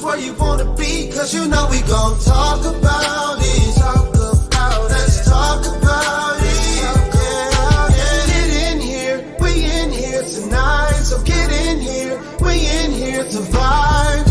where you wanna be, cause you know we gon' talk about it. Talk about it. Let's talk about it. Get in here, we in here tonight. So get in here, we in here to vibe.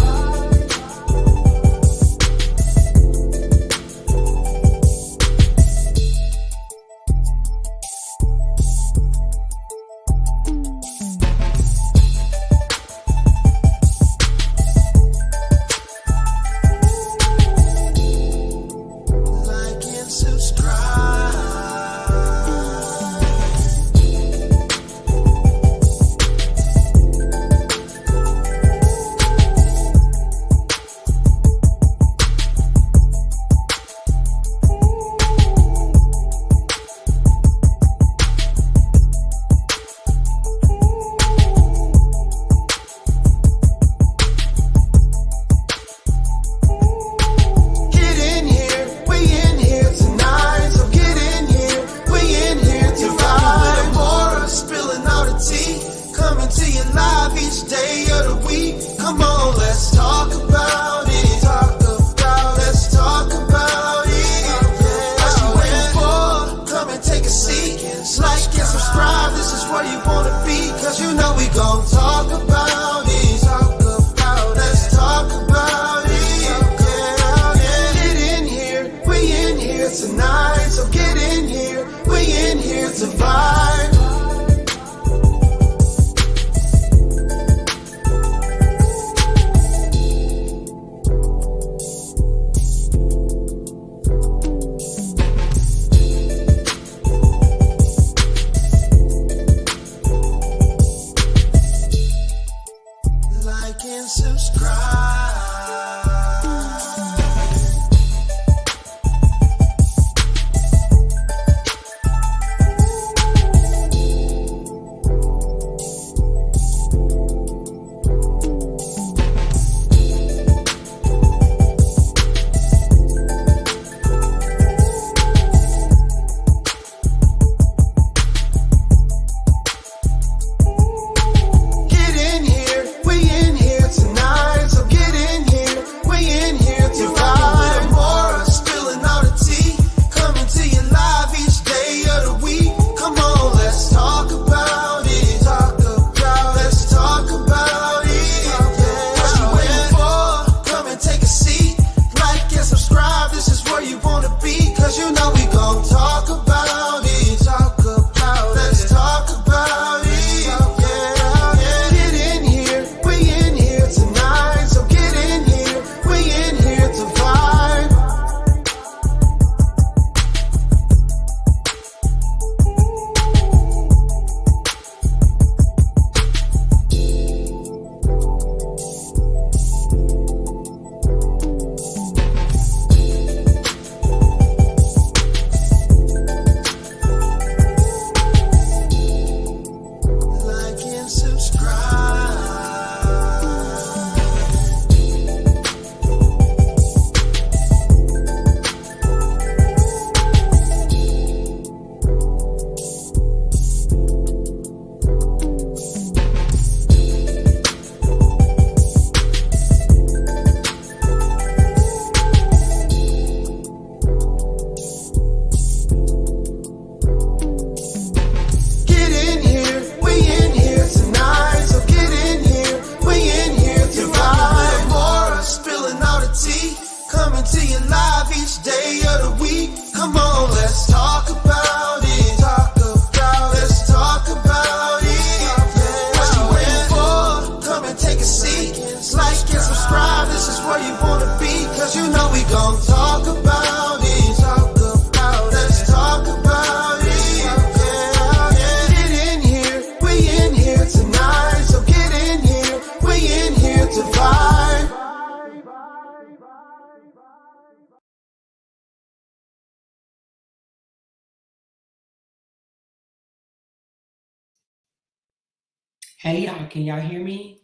Hey y'all, can y'all hear me?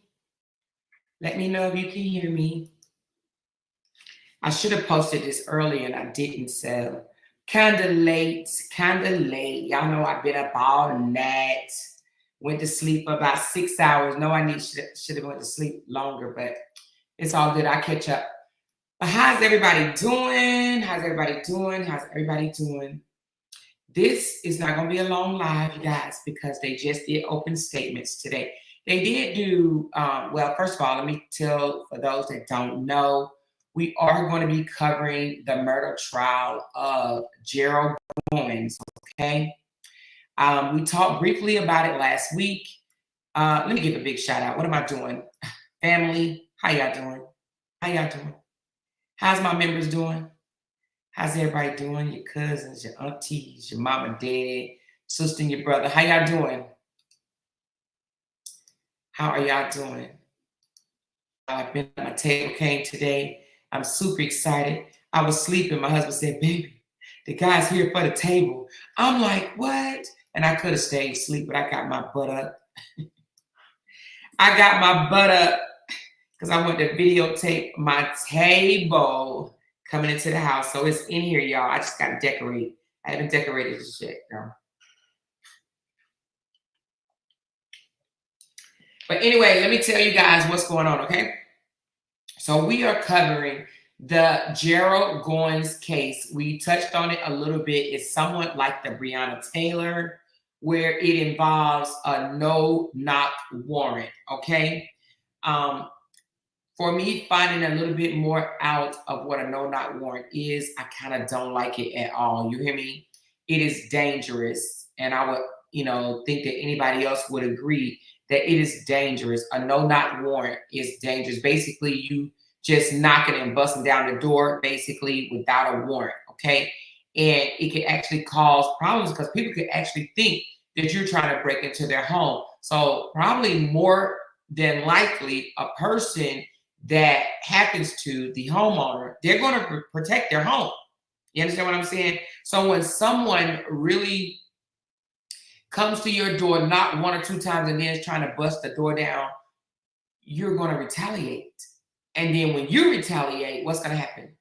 Let me know if you can hear me. I should have posted this earlier and I didn't, so kinda late. Y'all know I've been up all night. Went to sleep for about 6 hours. No, I should have went to sleep longer, but It's all good. I catch up. But how's everybody doing? How's everybody doing? How's everybody doing? This is not going to be a long live, you guys, because they just did open statements today. They did do, well, first of all, let me tell for those that don't know, we are going to be covering the murder trial of Gerald Goines, okay? We talked briefly about it last week. Let me give a big shout out. What am I doing? Family, how y'all doing? How y'all doing? How's my members doing? How's everybody doing? Your cousins, your aunties, your mama, dad, sister, and your brother. How y'all doing? How are y'all doing? I've been at my table came today. I'm super excited. I was sleeping. My husband said, baby, the guy's here for the table. I'm like, what? And I could have stayed asleep, but I got my butt up. I got my butt up because I went to videotape my table coming into the house. So it's in here, y'all. I just got to decorate. I haven't decorated this yet, though. But anyway, let me tell you guys what's going on, okay? So we are covering the Gerald Goines case. We touched on it a little bit. It's somewhat like the Breonna Taylor, where it involves a no-knock warrant, okay? For me, finding a little bit more out of what a no-knock warrant is, I kind of don't like it at all. You hear me? It is dangerous. And I would, think that anybody else would agree that it is dangerous. A no-knock warrant is dangerous. Basically, you just knocking and busting down the door, basically, without a warrant, okay? And it can actually cause problems because people could actually think that you're trying to break into their home. So probably more than likely, a person that happens to the homeowner, they're going to protect their home. You understand what I'm saying? So when someone really comes to your door, not one or two times, and then is trying to bust the door down, you're going to retaliate. And then when you retaliate, what's going to happen?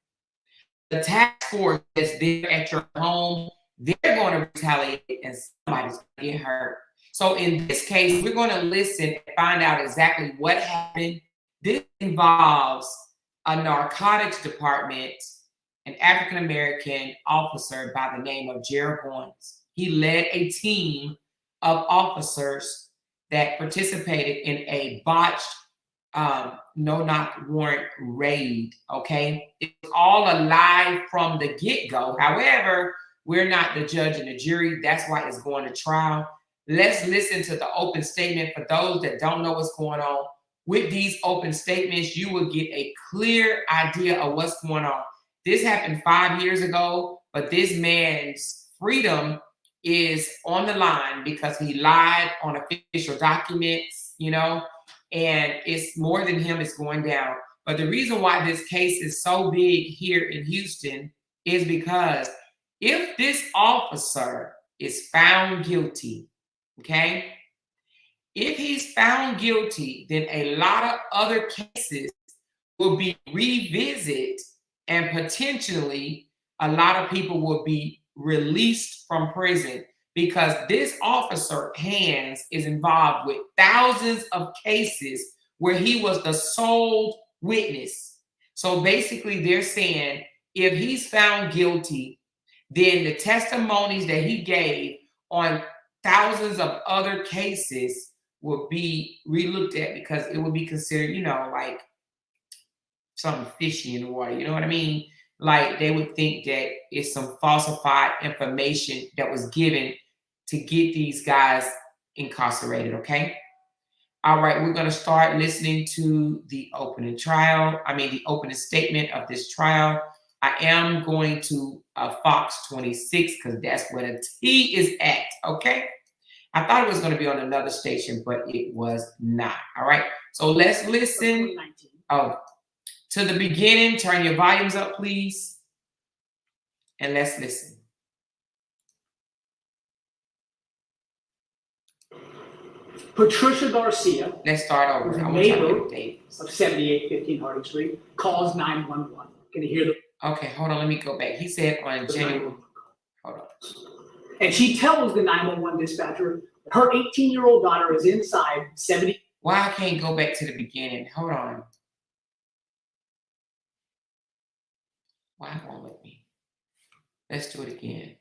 The task force that's there at your home, they're going to retaliate and somebody's going to get hurt. So in this case, we're going to listen and find out exactly what happened. This involves a narcotics department, an African-American officer by the name of Gerald Goines. He led a team of officers that participated in a botched no-knock warrant raid, okay? It's all a lie from the get-go. However, we're not the judge and the jury. That's why it's going to trial. Let's listen to the open statement. For those that don't know what's going on, with these open statements, you will get a clear idea of what's going on. This happened 5 years ago, but this man's freedom is on the line because he lied on official documents, and it's more than him, it's going down. But the reason why this case is so big here in Houston is because if this officer is found guilty, okay, if he's found guilty, then a lot of other cases will be revisited and potentially a lot of people will be released from prison because this officer, Hands, is involved with thousands of cases where he was the sole witness. So basically they're saying if he's found guilty, then the testimonies that he gave on thousands of other cases will be relooked at because it will be considered, like something fishy in the water. You know what I mean? Like they would think that it's some falsified information that was given to get these guys incarcerated, okay? All right, we're going to start listening to the opening statement of this trial. I am going to Fox 26 because that's where the T is at, okay? I thought it was going to be on another station, but it was not. All right. So let's listen. To the beginning. Turn your volumes up, please. And let's listen. Patricia Garcia, let's start over. A neighbor of 7815 Harding Street, calls 911. Can you hear the? Okay, hold on. Let me go back. He said on January. Hold on. And she tells the 911 dispatcher her 18-year-old daughter is inside 70. Why I can't go back to the beginning? Hold on. Why it won't let me? Let's do it again.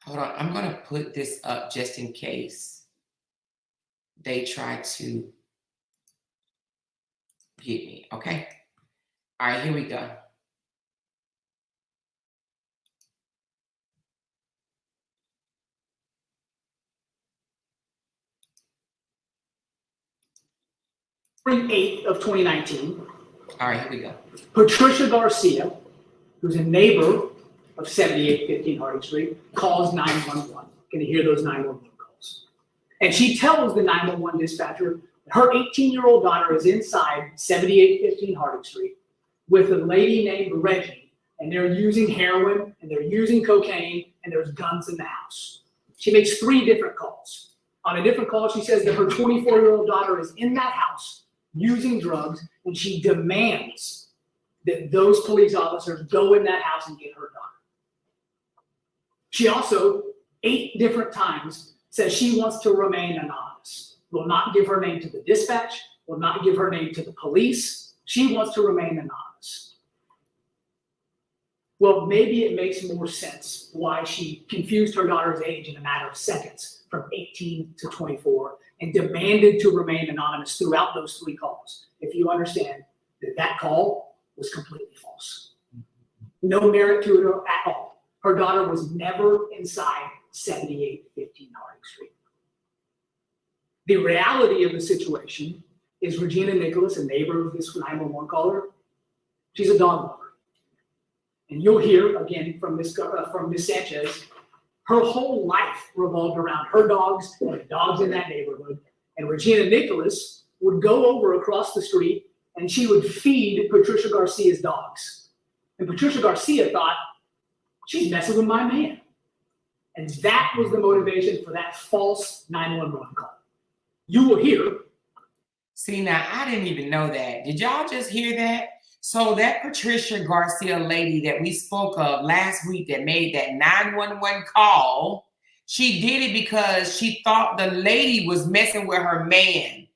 Hold on, I'm gonna put this up just in case they try to get me, okay? All right, here we go. February 8th of 2019. All right, here we go. Patricia Garcia, who's a neighbor of 7815 Harding Street, calls 911. Can you hear those 911 calls? And she tells the 911 dispatcher her 18-year-old daughter is inside 7815 Harding Street with a lady named Reggie, and they're using heroin, and they're using cocaine, and there's guns in the house. She makes 3 different calls. On a different call, she says that her 24-year-old daughter is in that house using drugs, and she demands that those police officers go in that house and get her daughter. She also, 8 different times, says she wants to remain anonymous, will not give her name to the dispatch, will not give her name to the police. She wants to remain anonymous. Well, maybe it makes more sense why she confused her daughter's age in a matter of seconds from 18 to 24 and demanded to remain anonymous throughout those 3 calls. If you understand that that call was completely false. No merit to it at all. Her daughter was never inside 7815 Harding Street. The reality of the situation is Regina Nicholas, a neighbor of this 911 caller, she's a dog lover. And you'll hear again from Ms. Sanchez, her whole life revolved around her dogs and the dogs in that neighborhood. And Regina Nicholas would go over across the street and she would feed Patricia Garcia's dogs. And Patricia Garcia thought, she's messing with my man. And that was the motivation for that false 911 call. You will hear. See, now I didn't even know that. Did y'all just hear that? So that Patricia Garcia lady that we spoke of last week that made that 911 call, she did it because she thought the lady was messing with her man,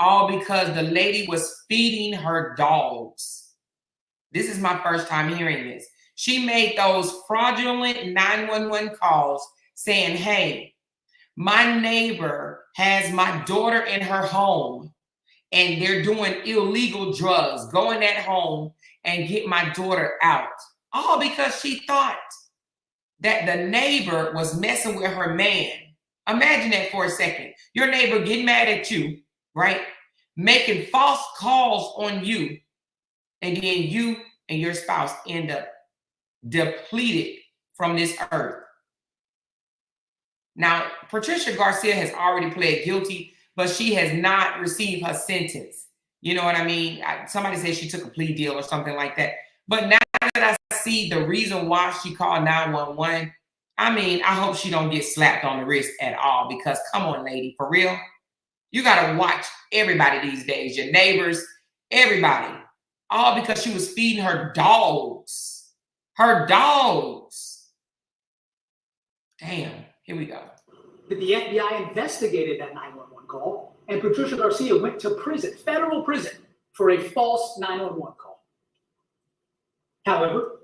all because the lady was feeding her dogs. This is my first time hearing this. She made those fraudulent 911 calls saying, hey, my neighbor has my daughter in her home and they're doing illegal drugs. Go in that home and get my daughter out. All because she thought that the neighbor was messing with her man. Imagine that for a second. Your neighbor getting mad at you, right? Making false calls on you. And then you and your spouse end up depleted from this earth. Now, Patricia Garcia has already pled guilty, but she has not received her sentence. You know what I mean? Somebody said she took a plea deal or something like that. But now that I see the reason why she called 911, I mean, I hope she don't get slapped on the wrist at all, because come on, lady, for real. You got to watch everybody these days, your neighbors, everybody, all because she was feeding her dogs. Her dogs. Damn, here we go. That the FBI investigated that 911 call, and Patricia Garcia went to prison, federal prison, for a false 911 call. However,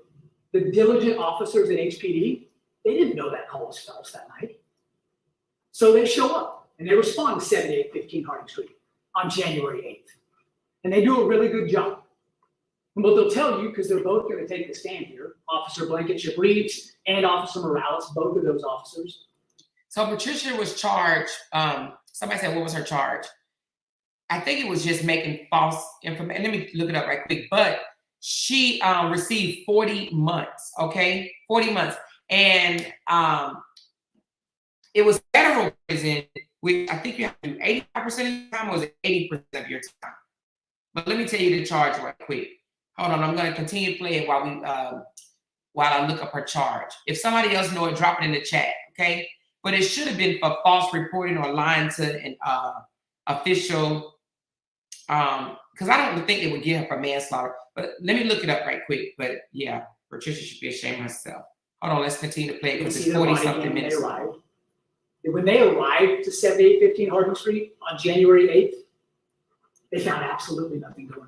the diligent officers at HPD, they didn't know that call was false that night. So they show up and they respond to 7815 Harding Street on January 8th. And they do a really good job. And what they'll tell you, because they're both going to take the stand here, Officer Blankenship Reeves and Officer Morales, both of those officers. So Patricia was charged. Somebody said, what was her charge? I think it was just making false information. Let me look it up right quick. But she received 40 months, okay? 40 months. And it was federal prison, which I think you have to do 85% of your time, or was it 80% of your time? But let me tell you the charge right quick. Hold on, I'm going to continue playing while I look up her charge. If somebody else knows it, drop it in the chat, okay? But it should have been for false reporting or lying to an official, because I don't think they would get her for manslaughter. But let me look it up right quick. But yeah, Patricia should be ashamed of herself. Hold on, let's continue to play because it's 40-something minutes. When they arrived to 7815 Harding Street on January 8th, They found absolutely nothing going on.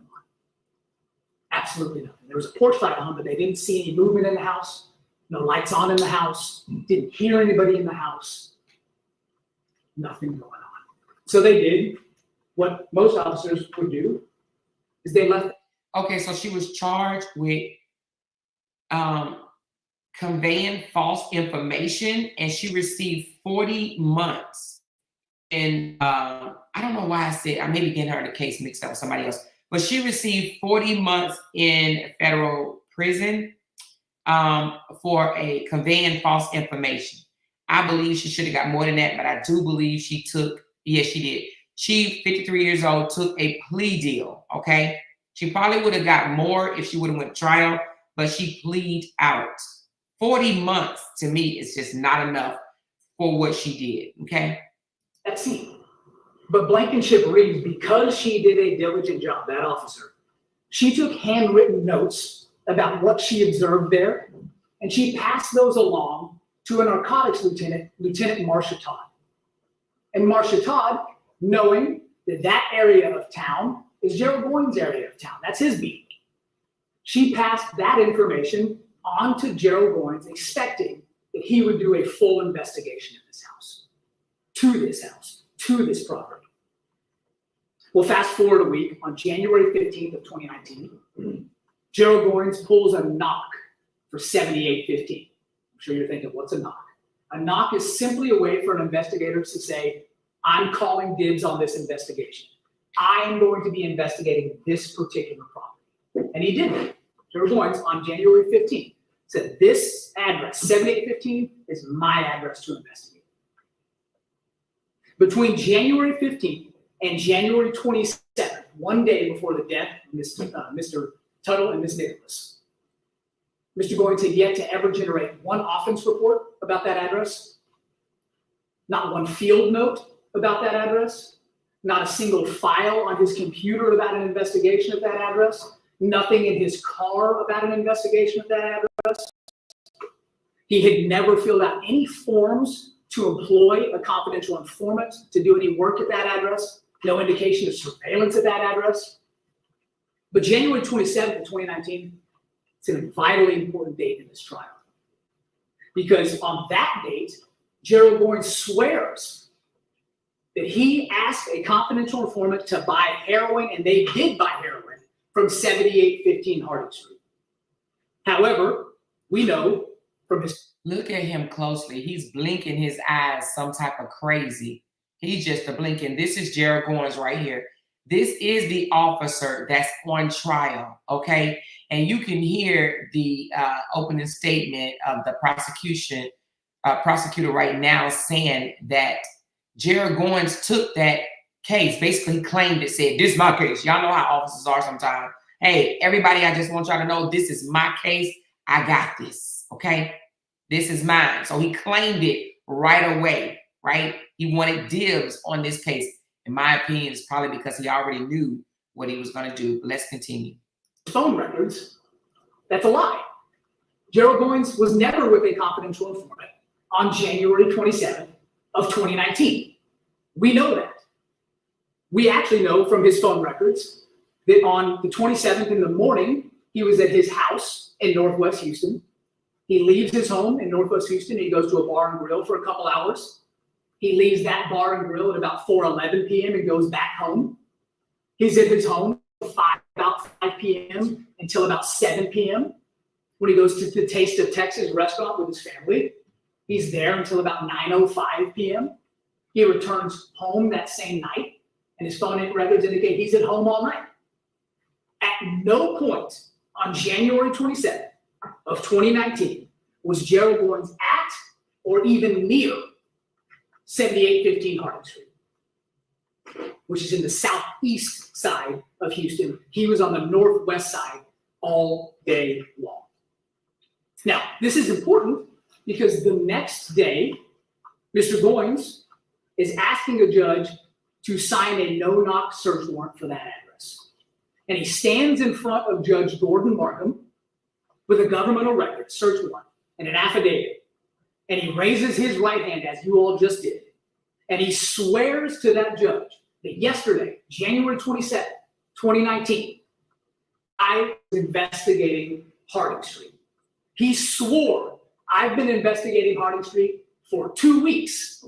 Absolutely nothing. There was a porch light on, but they didn't see any movement in the house. No lights on in the house. Didn't hear anybody in the house. Nothing going on. So they did what most officers would do, is they left. Okay, so she was charged with conveying false information, and she received 40 months. And I don't know why I may be getting her in the case mixed up with somebody else, but she received 40 months in federal prison for a conveying false information. I believe she should have got more than that, but I do believe she took, yes, she did. She, 53 years old, took a plea deal, okay? She probably would have got more if she would have went to trial, but she pleaded out. 40 months, to me, is just not enough for what she did, okay? That's it. But Blankenship reads, because she did a diligent job, that officer, she took handwritten notes about what she observed there, and she passed those along to a narcotics lieutenant, Lieutenant Marcia Todd. And Marcia Todd, knowing that that area of town is Gerald Goines' area of town, that's his beat, she passed that information on to Gerald Goines, expecting that he would do a full investigation in this house, to this property. Well, fast forward a week, on January 15th of 2019, Gerald Goines pulls a knock for 7815. I'm sure you're thinking, what's a knock? A knock is simply a way for an investigator to say, I'm calling dibs on this investigation. I am going to be investigating this particular property. And he did it. Gerald Goines, on January 15th, said this address, 7815, is my address to investigate. Between January 15th and January 27th, one day before the death of Mr. Tuttle and Ms. Nicholas, Mr. Goines had yet to ever generate one offense report about that address, not one field note about that address, not a single file on his computer about an investigation of that address, nothing in his car about an investigation of that address. He had never filled out any forms to employ a confidential informant to do any work at that address, no indication of surveillance at that address. But January 27th of 2019, it's a vitally important date in this trial. Because on that date, Gerald Goines swears that he asked a confidential informant to buy heroin, and they did buy heroin from 7815 Harding Street. However, we know from his... Look at him closely. He's blinking his eyes some type of crazy. He's just a blinking. This is Gerald Goines right here. This is the officer that's on trial, okay? And you can hear the opening statement of the prosecutor right now saying that Gerald Goines took that case, basically claimed it, said, this is my case. Y'all know how officers are sometimes. Hey, everybody, I just want y'all to know this is my case. I got this, okay? This is mine. So he claimed it right away, right? He wanted dibs on this case. In my opinion, it's probably because he already knew what he was going to do. But let's continue. Phone records, that's a lie. Gerald Goines was never with a confidential informant on January 27th of 2019. We know that. We actually know from his phone records that on the 27th in the morning, he was at his house in Northwest Houston. He leaves his home in Northwest Houston. He goes to a bar and grill for a couple hours. He leaves that bar and grill at about 4:11 p.m. and goes back home. He's at his home about 5 p.m. until about 7 p.m. when he goes to the Taste of Texas restaurant with his family. He's there until about 9:05 p.m. He returns home that same night, and his phone records indicate he's at home all night. At no point on January 27th of 2019 was Gerald Goines at or even near 7815 Harding Street, which is in the southeast side of Houston. He was on the northwest side all day long. Now, this is important because the next day, Mr. Goines is asking a judge to sign a no-knock search warrant for that address. And he stands in front of Judge Gordon Markham with a governmental record, search warrant, and an affidavit. And he raises his right hand, as you all just did, and he swears to that judge that yesterday, January 27th, 2019, I was investigating Harding Street. He swore, I've been investigating Harding Street for 2 weeks.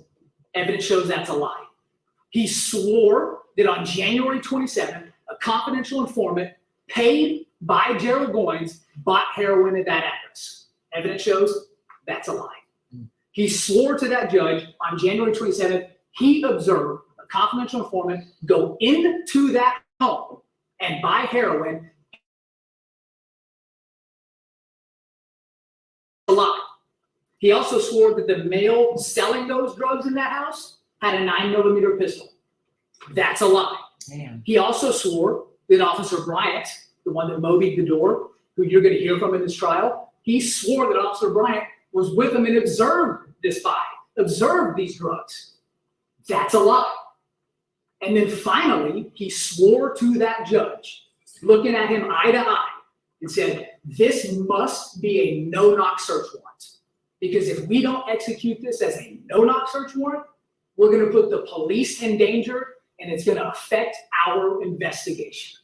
Evidence shows that's a lie. He swore that on January 27th, a confidential informant paid by Gerald Goines bought heroin at that address. Evidence shows that's a lie. He swore to that judge on January 27th, he observed a confidential informant go into that home and buy heroin. A lie. He also swore that the male selling those drugs in that house had a 9mm pistol. That's a lie. Damn. He also swore that Officer Bryant, the one that mobied the door, who you're going to hear from in this trial, he swore that Officer Bryant was with him and observed this buy, observed these drugs. That's a lie. And then finally, he swore to that judge, looking at him eye to eye, and said, this must be a no-knock search warrant. Because if we don't execute this as a no-knock search warrant, we're going to put the police in danger and it's going to affect our investigation.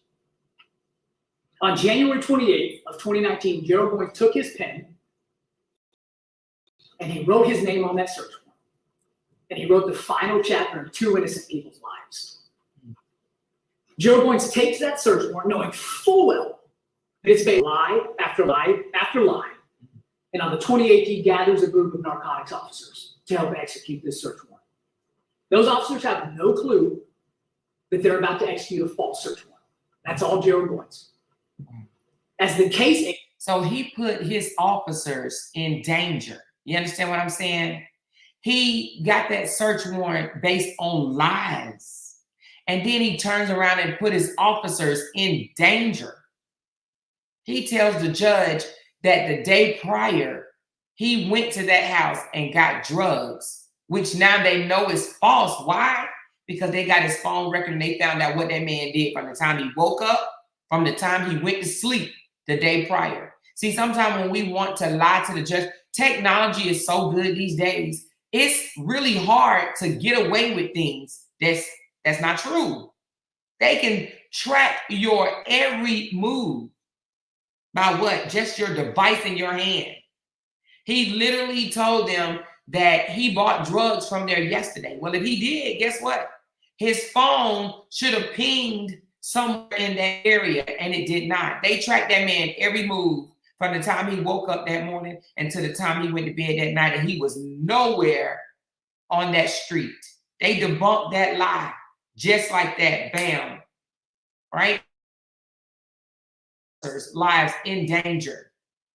On January 28th of 2019, Gerald Goines took his pen and he wrote his name on that search warrant. And he wrote the final chapter in 2 innocent people's lives. Gerald Goines takes that search warrant knowing full well that it's been lie after lie after lie. And on the 28th, he gathers a group of narcotics officers to help execute this search warrant. Those officers have no clue that they're about to execute a false search warrant. That's all Gerald Goines. As the case... So he put his officers in danger. You understand what I'm saying? He got that search warrant based on lies. And then he turns around and put his officers in danger. He tells the judge that the day prior, he went to that house and got drugs, which now they know is false. Why? Because they got his phone record and they found out what that man did from the time he woke up, from the time he went to sleep the day prior. See, sometimes when we want to lie to the judge, technology is so good these days, it's really hard to get away with things that's not true. They can track your every move. By what? Just your device in your hand. He literally told them that he bought drugs from there yesterday. Well, if he did, guess what? His phone should have pinged somewhere in that area, and it did not. They tracked that man every move from the time he woke up that morning until the time he went to bed that night, and he was nowhere on that street. They debunked that lie just like that. Bam. Right? Lives in danger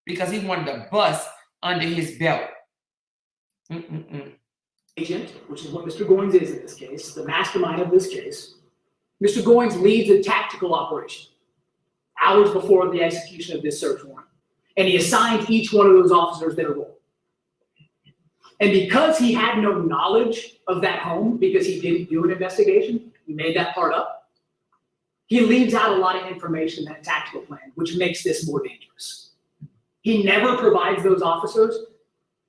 because he wanted to bust under his belt. Agent, which is what Mr. Goines is in this case, the mastermind of this case. Mr. Goines leads a tactical operation hours before the execution of this search warrant, and he assigned each one of those officers their role. And because he had no knowledge of that home, because he didn't do an investigation, he made that part up. He leaves out a lot of information in that tactical plan, which makes this more dangerous. He never provides those officers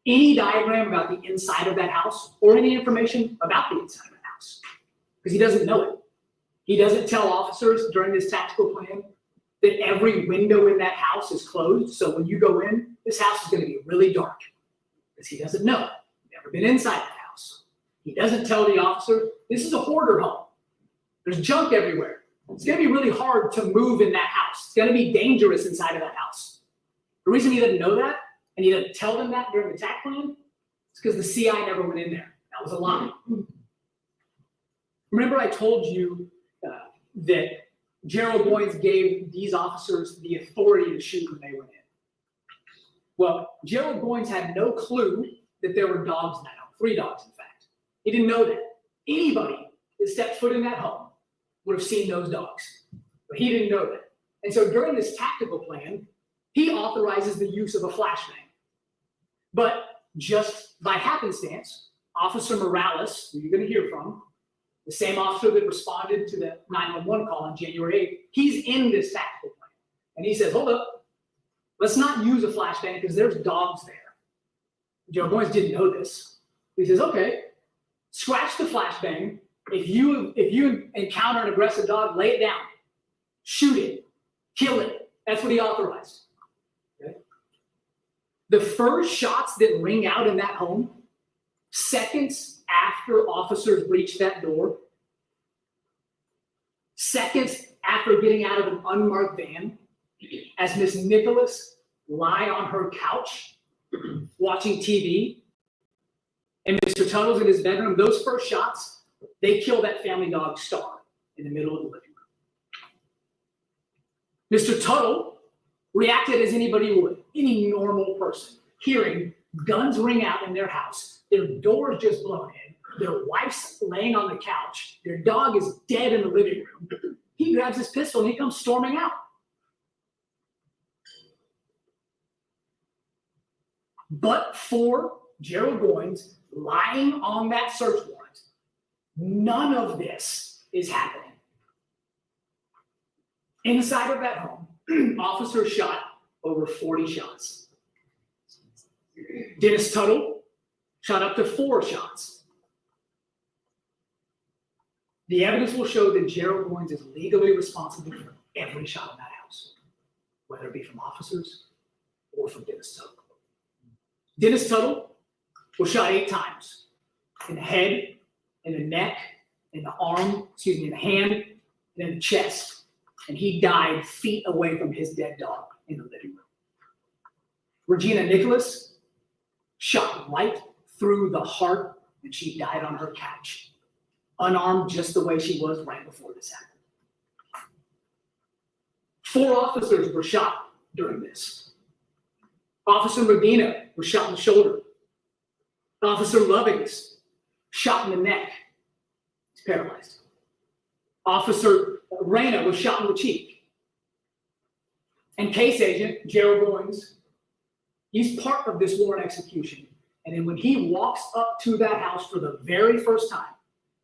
any diagram about the inside of that house or any information about the inside of that house because he doesn't know it. He doesn't tell officers during this tactical plan that every window in that house is closed. So when you go in, this house is going to be really dark because he doesn't know. Never been inside the house. He doesn't tell the officer, this is a hoarder home. There's junk everywhere. It's going to be really hard to move in that house. It's going to be dangerous inside of that house. The reason he doesn't know that, and he doesn't tell them that during the TAC plan, is because the CI never went in there. That was a lie. Remember I told you that Gerald Goines gave these officers the authority to shoot when they went in. Well, Gerald Goines had no clue that there were dogs in that home, 3 dogs in fact. He didn't know that. Anybody that stepped foot in that home would have seen those dogs, but he didn't know that. And so during this tactical plan, he authorizes the use of a flashbang. But just by happenstance, Officer Morales, who you're going to hear from, the same officer that responded to the 911 call on January 8th, he's in this tactical plan. And he says, hold up, let's not use a flashbang because there's dogs there. Gerald Goines didn't know this. He says, okay, scratch the flashbang If you encounter an aggressive dog, lay it down, shoot it, kill it. That's what he authorized. Okay? The first shots that ring out in that home, seconds after officers reach that door, seconds after getting out of an unmarked van, as Miss Nicholas lie on her couch watching TV, and Mr. Tuttle's in his bedroom, those first shots, they kill that family dog Star in the middle of the living room. Mr. Tuttle reacted as anybody would, any normal person, hearing guns ring out in their house, their doors just blown in, their wife's laying on the couch, their dog is dead in the living room. He grabs his pistol and he comes storming out. But for Gerald Goines lying on that search warrant, none of this is happening. Inside of that home, officers shot over 40 shots. Dennis Tuttle shot up to 4 shots. The evidence will show that Gerald Goines is legally responsible for every shot in that house, whether it be from officers or from Dennis Tuttle. Dennis Tuttle was shot 8 times, in the head, in the neck, in the arm, in the hand, and in the chest. And he died feet away from his dead dog in the living room. Regina Nicholas shot right through the heart, and she died on her couch, unarmed just the way she was right before this happened. 4 officers were shot during this. Officer Medina was shot in the shoulder. Officer Lovings shot in the neck. He's paralyzed. Officer Reyna was shot in the cheek. And case agent Gerald Goines, he's part of this warrant execution. And then when he walks up to that house for the very first time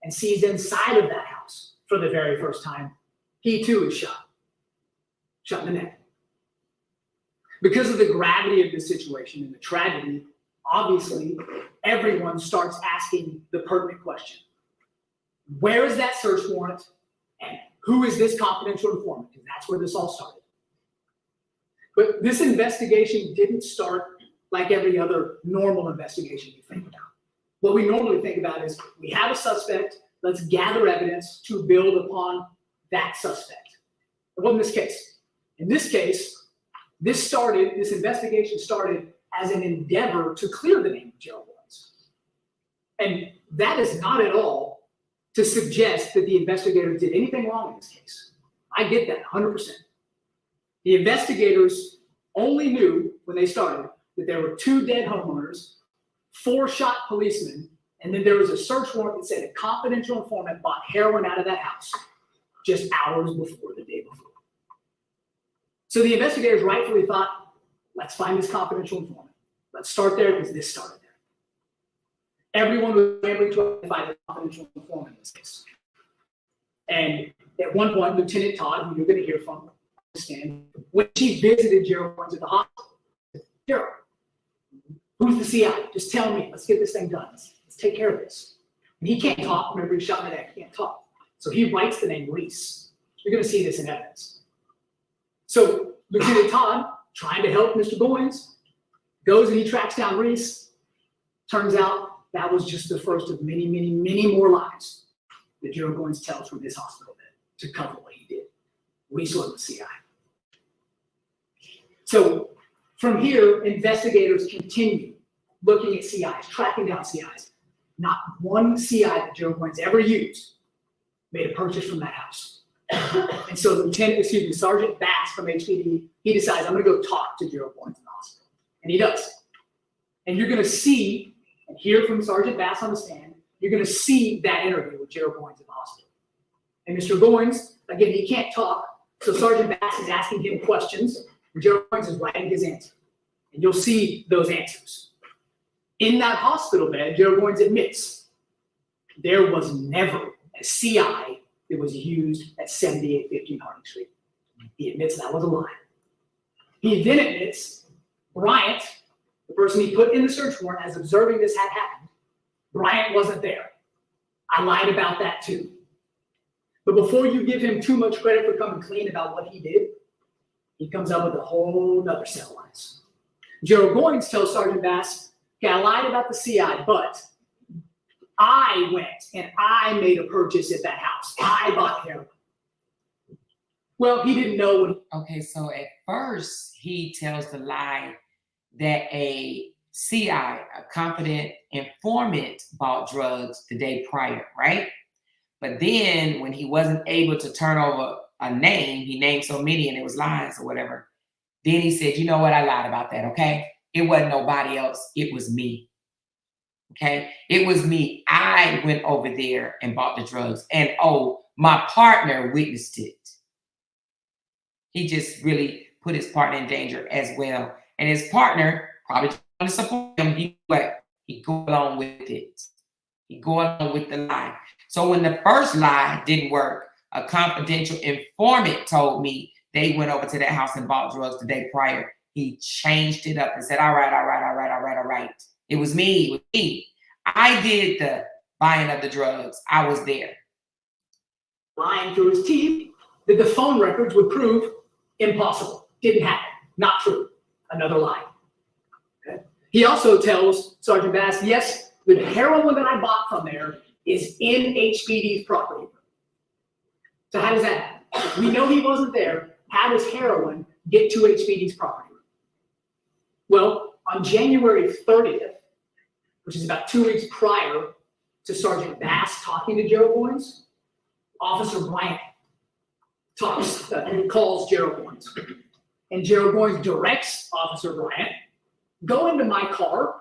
and sees inside of that house for the very first time, he too is shot in the neck. Because of the gravity of the situation and the tragedy, obviously, everyone starts asking the pertinent question. Where is that search warrant? And who is this confidential informant? Because that's where this all started. But this investigation didn't start like every other normal investigation you think about. What we normally think about is we have a suspect, let's gather evidence to build upon that suspect. It wasn't this case. In this case, this investigation started as an endeavor to clear the name of Gerald Goines. And that is not at all to suggest that the investigators did anything wrong in this case. I get that 100%. The investigators only knew when they started that there were 2 dead homeowners, 4 shot policemen, and then there was a search warrant that said a confidential informant bought heroin out of that house just hours before the day before. So the investigators rightfully thought, let's find this confidential informant. Let's start there because this started there. Everyone was clamoring to identify the confidential informant in this case. And at one point, Lieutenant Todd, who you're going to hear from, when she visited Gerald Goines at the hospital, Gerald, who's the CI? Just tell me. Let's get this thing done. Let's take care of this. And he can't talk. Remember, he's shot in the neck. He can't talk. So he writes the name Reese. You're going to see this in evidence. So Lieutenant Todd, trying to help Mr. Goines, goes and he tracks down Reese. Turns out that was just the first of many, many, many more lies that Gerald Goines tells from his hospital bed to cover what he did. Reese was the CI. So from here, investigators continue looking at CIs, tracking down CIs. Not one CI that Gerald Goines ever used made a purchase from that house. And so Sergeant Bass from HPD, he decides, I'm going to go talk to Gerald Goines in the hospital. And he does. And you're going to see and hear from Sergeant Bass on the stand, you're going to see that interview with Gerald Goines in the hospital. And Mr. Goines, again, he can't talk, so Sergeant Bass is asking him questions, and Gerald Goines is writing his answer. And you'll see those answers. In that hospital bed, Gerald Goines admits there was never a CI that was used at 7815 Harding Street. He admits that was a lie. He then admits Bryant, the person he put in the search warrant as observing this had happened, Bryant wasn't there. I lied about that too. But before you give him too much credit for coming clean about what he did, he comes up with a whole nother set of lies. Gerald Goines tells Sergeant Bass, okay, I lied about the CI, but I went and I made a purchase at that house. I bought heroin. Well, he didn't know what. Okay, so at first he tells the lie that a CI, a confident informant, bought drugs the day prior, right? But then when he wasn't able to turn over a name, he named so many and it was lies or whatever. Then he said, you know what? I lied about that, okay? It wasn't nobody else. It was me, okay? It was me. I went over there and bought the drugs. And oh, my partner witnessed it. He just really put his partner in danger as well. And his partner probably want to support him. He go along with it. He go along with the lie. So when the first lie didn't work, a confidential informant told me they went over to that house and bought drugs the day prior. He changed it up and said, all right. It was me. I did the buying of the drugs. I was there. Lying through his teeth that the phone records would prove impossible. Didn't happen. Not true. Another lie. Okay. He also tells Sergeant Bass, yes, the heroin that I bought from there is in HPD's property. So how does that happen? We know he wasn't there. How does heroin get to HPD's property? Well, on January 30th, which is about 2 weeks prior to Sergeant Bass talking to Gerald Goines, Officer Bryant calls Gerald Goines. And Gerald Goines directs Officer Bryant, go into my car.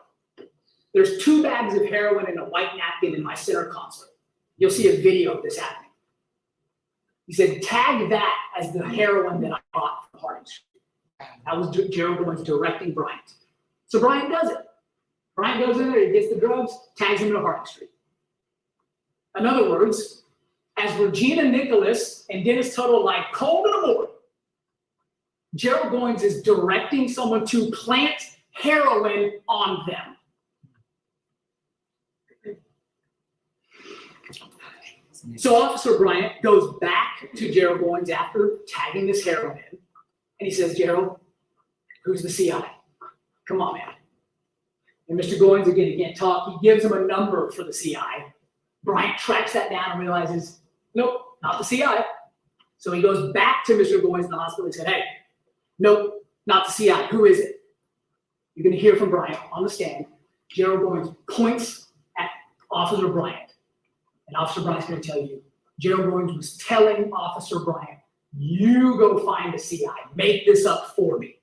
There's 2 bags of heroin and a white napkin in my center console. You'll see a video of this happening. He said, tag that as the heroin that I bought from Harding Street. That was Gerald Goines directing Bryant. So Bryant does it. Bryant goes in there, he gets the drugs, tags him to Harding Street. In other words, as Regina Nicholas and Dennis Tuttle lie cold in the morning, Gerald Goines is directing someone to plant heroin on them. So Officer Bryant goes back to Gerald Goines after tagging this heroin in, and he says, Gerald, who's the CI? Come on, man. And Mr. Goines, again, he can't talk. He gives him a number for the CI. Bryant tracks that down and realizes, nope, not the CI. So he goes back to Mr. Goines in the hospital and said, hey, nope, not the CI. Who is it? You're going to hear from Bryant on the stand. Gerald Goines points at Officer Bryant. And Officer Bryant's going to tell you, Gerald Goines was telling Officer Bryant, you go find the CI. Make this up for me.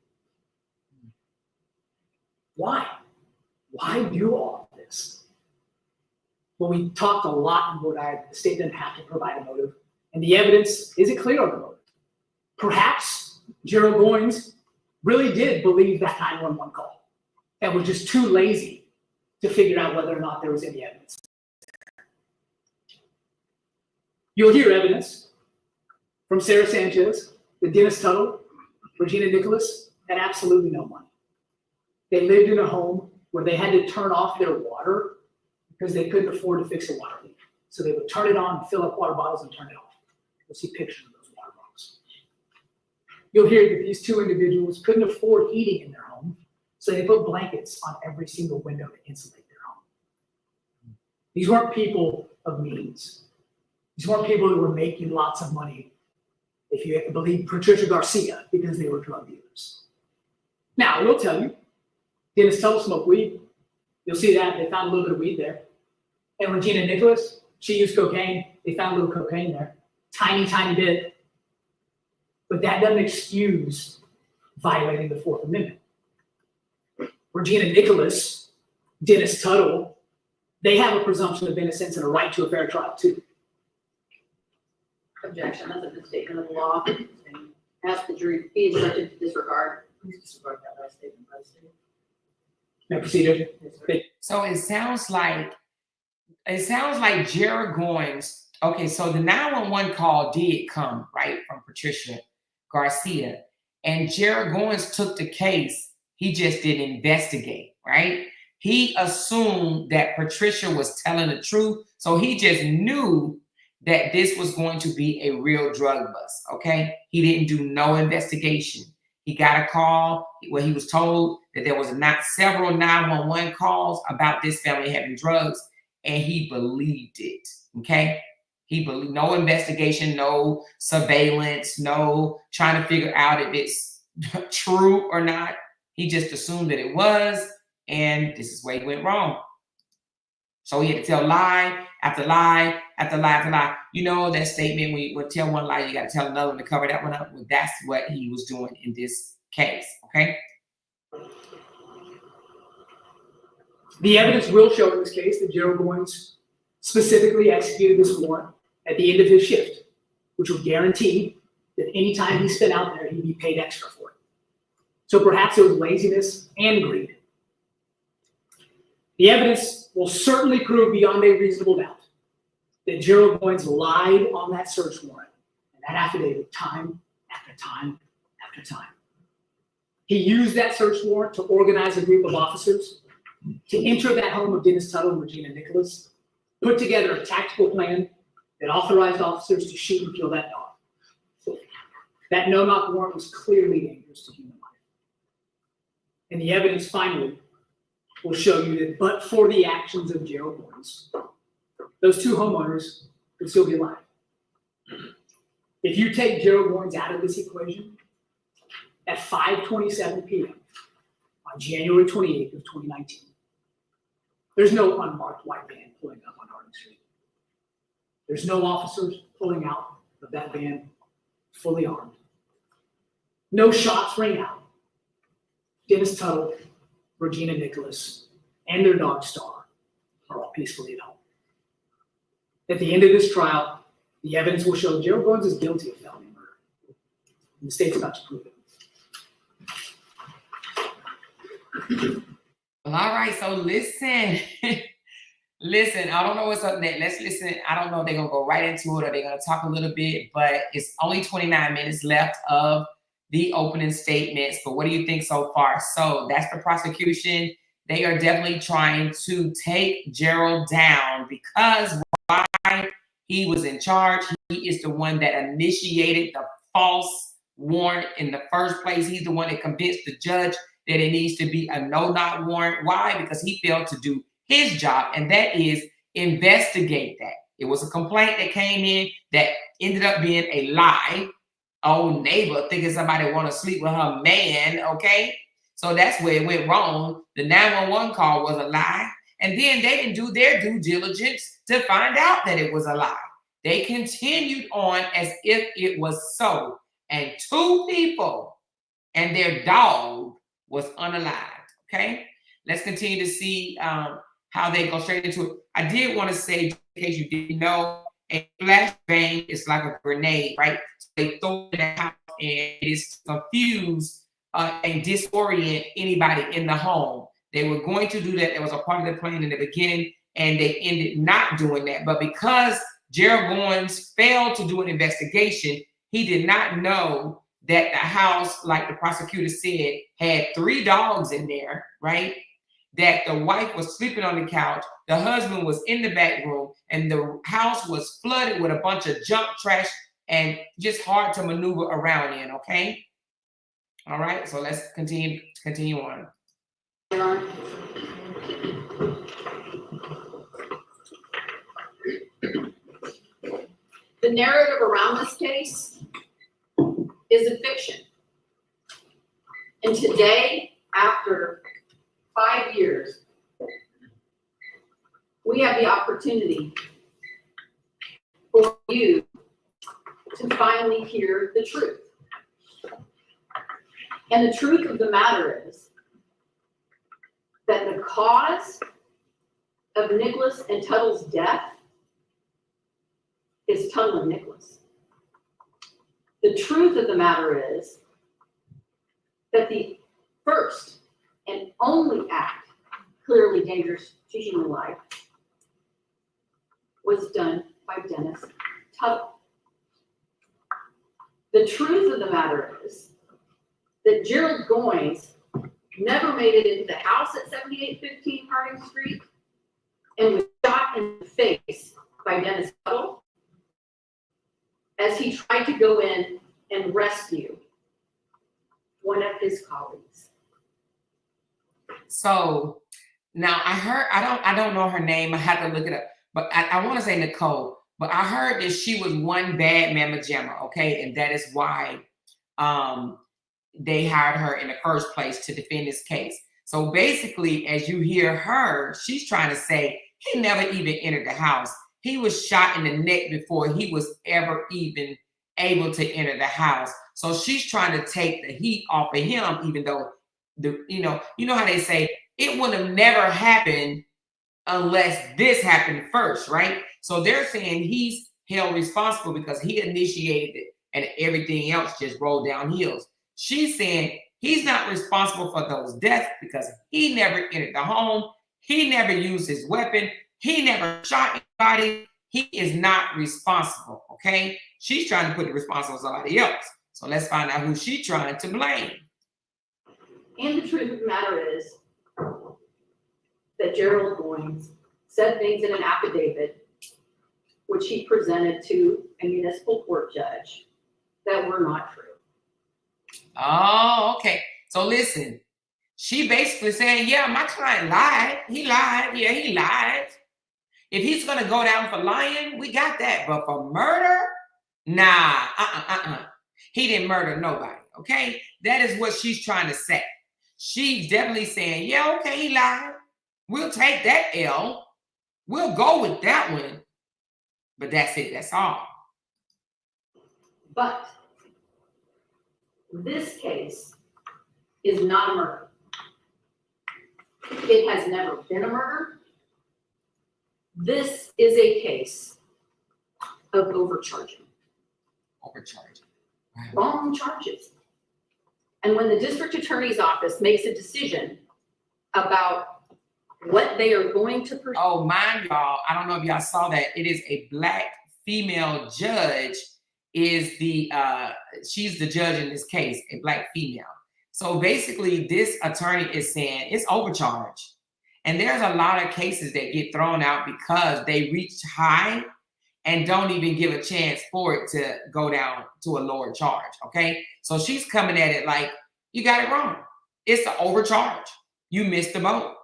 Why? Why do all of this? Well, we talked a lot in Rhode Island. The state doesn't have to provide a motive. And the evidence isn't clear on the motive. Perhaps Gerald Goines really did believe that 911 call and was just too lazy to figure out whether or not there was any evidence. You'll hear evidence from Sarah Sanchez that Dennis Tuttle, Regina Nicholas had absolutely no money. They lived in a home where they had to turn off their water because they couldn't afford to fix a water leak. So they would turn it on, fill up water bottles, and turn it off. You'll see pictures of those water bottles. You'll hear that these 2 individuals couldn't afford heating in their home, so they put blankets on every single window to insulate their home. These weren't people of means. These weren't people who were making lots of money, if you believe Patricia Garcia, because they were drug dealers. Now, I will tell you, Dennis Tuttle smoked weed. You'll see that. They found a little bit of weed there. And Regina Nicholas, she used cocaine. They found a little cocaine there. Tiny, tiny bit. But that doesn't excuse violating the 4th Amendment. Regina Nicholas, Dennis Tuttle, they have a presumption of innocence and a right to a fair trial, too. Objection, that's a good statement of the law. And ask the jury to be instructed to disregard. Please disregard that last statement by the state. Now, procedure. So it sounds like Gerald Goines. Okay, so the 911 call did come, right, from Patricia Garcia. And Gerald Goines took the case. He just didn't investigate, right? He assumed that Patricia was telling the truth. So he just knew that this was going to be a real drug bust, okay? He didn't do no investigation. He got a call where he was told that there was not several 911 calls about this family having drugs, and he believed it, okay? He believed, no investigation, no surveillance, no trying to figure out if it's true or not. He just assumed that it was, and this is where he went wrong. So he had to tell lie after lie after lie after lie. You know that statement, when you tell one lie, you got to tell another one to cover that one up. Well, that's what he was doing in this case, okay? The evidence will show in this case that Gerald Goines specifically executed this warrant at the end of his shift, which would guarantee that any time he spent out there, he'd be paid extra for it. So perhaps it was laziness and greed. The evidence will certainly prove beyond a reasonable doubt that Gerald Goines lied on that search warrant and that affidavit time after time after time. He used that search warrant to organize a group of officers to enter that home of Dennis Tuttle and Regina Nicholas, put together a tactical plan that authorized officers to shoot and kill that dog. That no-knock warrant was clearly dangerous to human life. And the evidence finally will show you that but for the actions of Gerald Goines, those two homeowners would still be alive. If you take Gerald Goines out of this equation, at 5:27 p.m. on January 28th of 2019, there's no unmarked white van pulling up on Harding Street. There's no officers pulling out of that van fully armed. No shots ring out. Dennis Tuttle, Regina Nicholas, and their dog Star are all peacefully at home. At the end of this trial, the evidence will show Gerald Goines is guilty of felony murder. And the state's about to prove it. Well, all right, so listen. Listen, I don't know what's up next. Let's listen. I don't know if they're going to go right into it or they're going to talk a little bit, but it's only 29 minutes left of the opening statements. But what do you think so far? So that's the prosecution. They are definitely trying to take Gerald down because why? He was in charge. He is the one that initiated the false warrant in the first place. He's the one that convinced the judge that it needs to be a no-knock warrant. Why? Because he failed to do his job, and that is investigate that. It was a complaint that came in that ended up being a lie. Old neighbor thinking somebody want to sleep with her man, okay? So that's where it went wrong. The 911 call was a lie, and then they didn't do their due diligence to find out that it was a lie. They continued on as if it was so, and two people and their dog was unalived, okay? Let's continue to see how they go straight into it. I did want to say, in case you didn't know, a flashbang is like a grenade, right? So they throw it in the house and it is to confuse and disorient anybody in the home. They were going to do that. It was a part of the plan in the beginning, and they ended not doing that. But because Gerald Goines failed to do an investigation, he did not know that the house, like the prosecutor said, had 3 dogs in there, right? That the wife was sleeping on the couch, the husband was in the back room, and the house was flooded with a bunch of junk trash and just hard to maneuver around in, okay? All right, so let's continue on. The narrative around this case is a fiction. And today, after 5 years, we have the opportunity for you to finally hear the truth. And the truth of the matter is that the cause of Nicholas and Tuttle's death is Tuttle and Nicholas. The truth of the matter is that the first and only act clearly dangerous to human life was done by Dennis Tuttle. The truth of the matter is that Gerald Goines never made it into the house at 7815 Harding Street, and was shot in the face by Dennis Tuttle as he tried to go in and rescue one of his colleagues. So now I don't know her name. I had to look it up, but I want to say Nicole, but I heard that she was one bad mamma jamma, okay? And that is why they hired her in the first place to defend this case. So basically, as you hear her, she's trying to say he never even entered the house. He was shot in the neck before he was ever even able to enter the house. So she's trying to take the heat off of him, even though you know how they say it would have never happened unless this happened first, right? So they're saying he's held responsible because he initiated it and everything else just rolled down hills. She's saying he's not responsible for those deaths because he never entered the home. He never used his weapon. He never shot anybody. He is not responsible, okay? She's trying to put the responsible on somebody else. So let's find out who she's trying to blame. And the truth of the matter is that Gerald Goines said things in an affidavit which he presented to a municipal court judge that were not true. Oh, okay. So listen, she basically saying, yeah, my client lied. He lied. Yeah, he lied. If he's going to go down for lying, we got that. But for murder, nah, he didn't murder nobody, okay? That is what she's trying to say. She's definitely saying, yeah, okay, he lied. We'll take that L. We'll go with that one. But that's it. That's all. But this case is not a murder. It has never been a murder. This is a case of overcharging. Overcharging. Wrong charges. And when the district attorney's office makes a decision about what they are going to pursue. Oh, mind y'all, I don't know if y'all saw that. It is a Black female judge she's the judge in this case, a Black female. So basically this attorney is saying it's overcharged. And there's a lot of cases that get thrown out because they reach high and don't even give a chance for it to go down to a lower charge, okay? So she's coming at it like, you got it wrong. It's an overcharge. You missed the boat.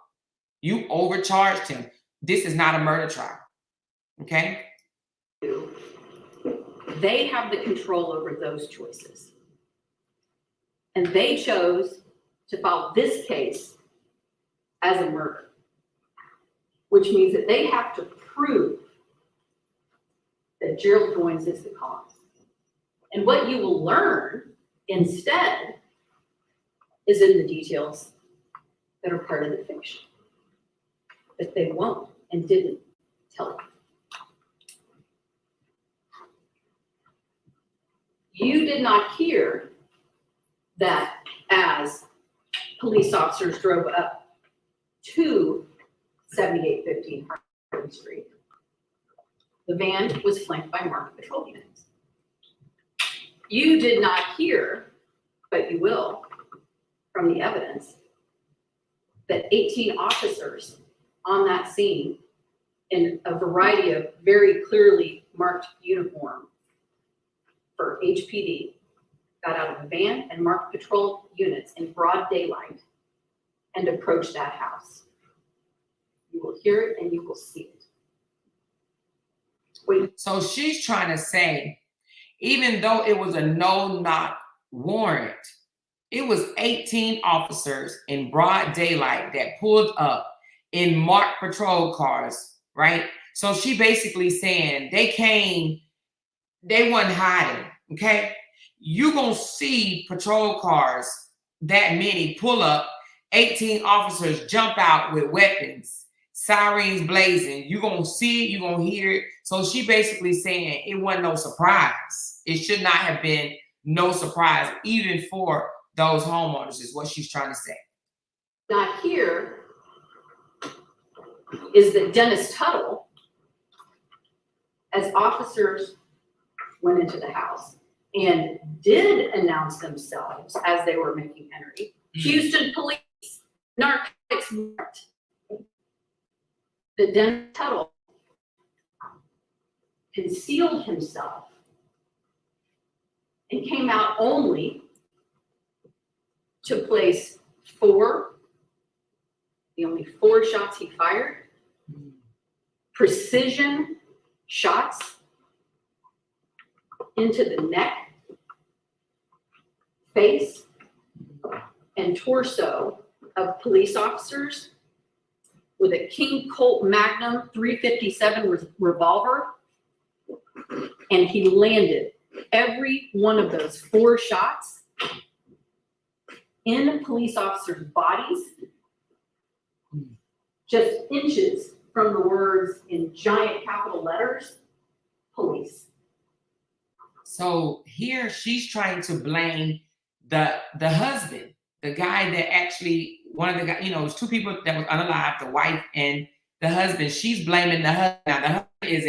You overcharged him. This is not a murder trial, okay? They have the control over those choices. And they chose to file this case as a murder, which means that they have to prove that Gerald Goines is the cause. And what you will learn instead is in the details that are part of the fiction that they won't and didn't tell you. You did not hear that as police officers drove up to 7815 Harding Street, the van was flanked by marked patrol units. You did not hear, but you will, from the evidence, that 18 officers on that scene in a variety of very clearly marked uniform for HPD got out of the van and marked patrol units in broad daylight and approached that house. You will hear it and you will see it. So she's trying to say, even though it was a no-knock warrant, it was 18 officers in broad daylight that pulled up in marked patrol cars, right? So she basically saying they came, they wasn't hiding, okay? You gonna see patrol cars, that many pull up, 18 officers jump out with weapons, sirens blazing. You gonna see it, you gonna hear it. So she basically saying it wasn't no surprise. It should not have been no surprise, even for those homeowners, is what she's trying to say. Not here is that Dennis Tuttle, as officers went into the house and did announce themselves as they were making entry. Houston police, narcotics warrant that Dennis Tuttle concealed himself and came out only to place the only 4 shots he fired, precision shots into the neck, face, and torso of police officers with a King Colt Magnum 357 revolver, and he landed every one of those 4 shots in police officers' bodies, just inches from the words in giant capital letters, police. So here she's trying to blame the husband, the guy that actually, one of the guys, it was 2 people that was unalive, the wife and the husband. She's blaming the husband. Now, the husband is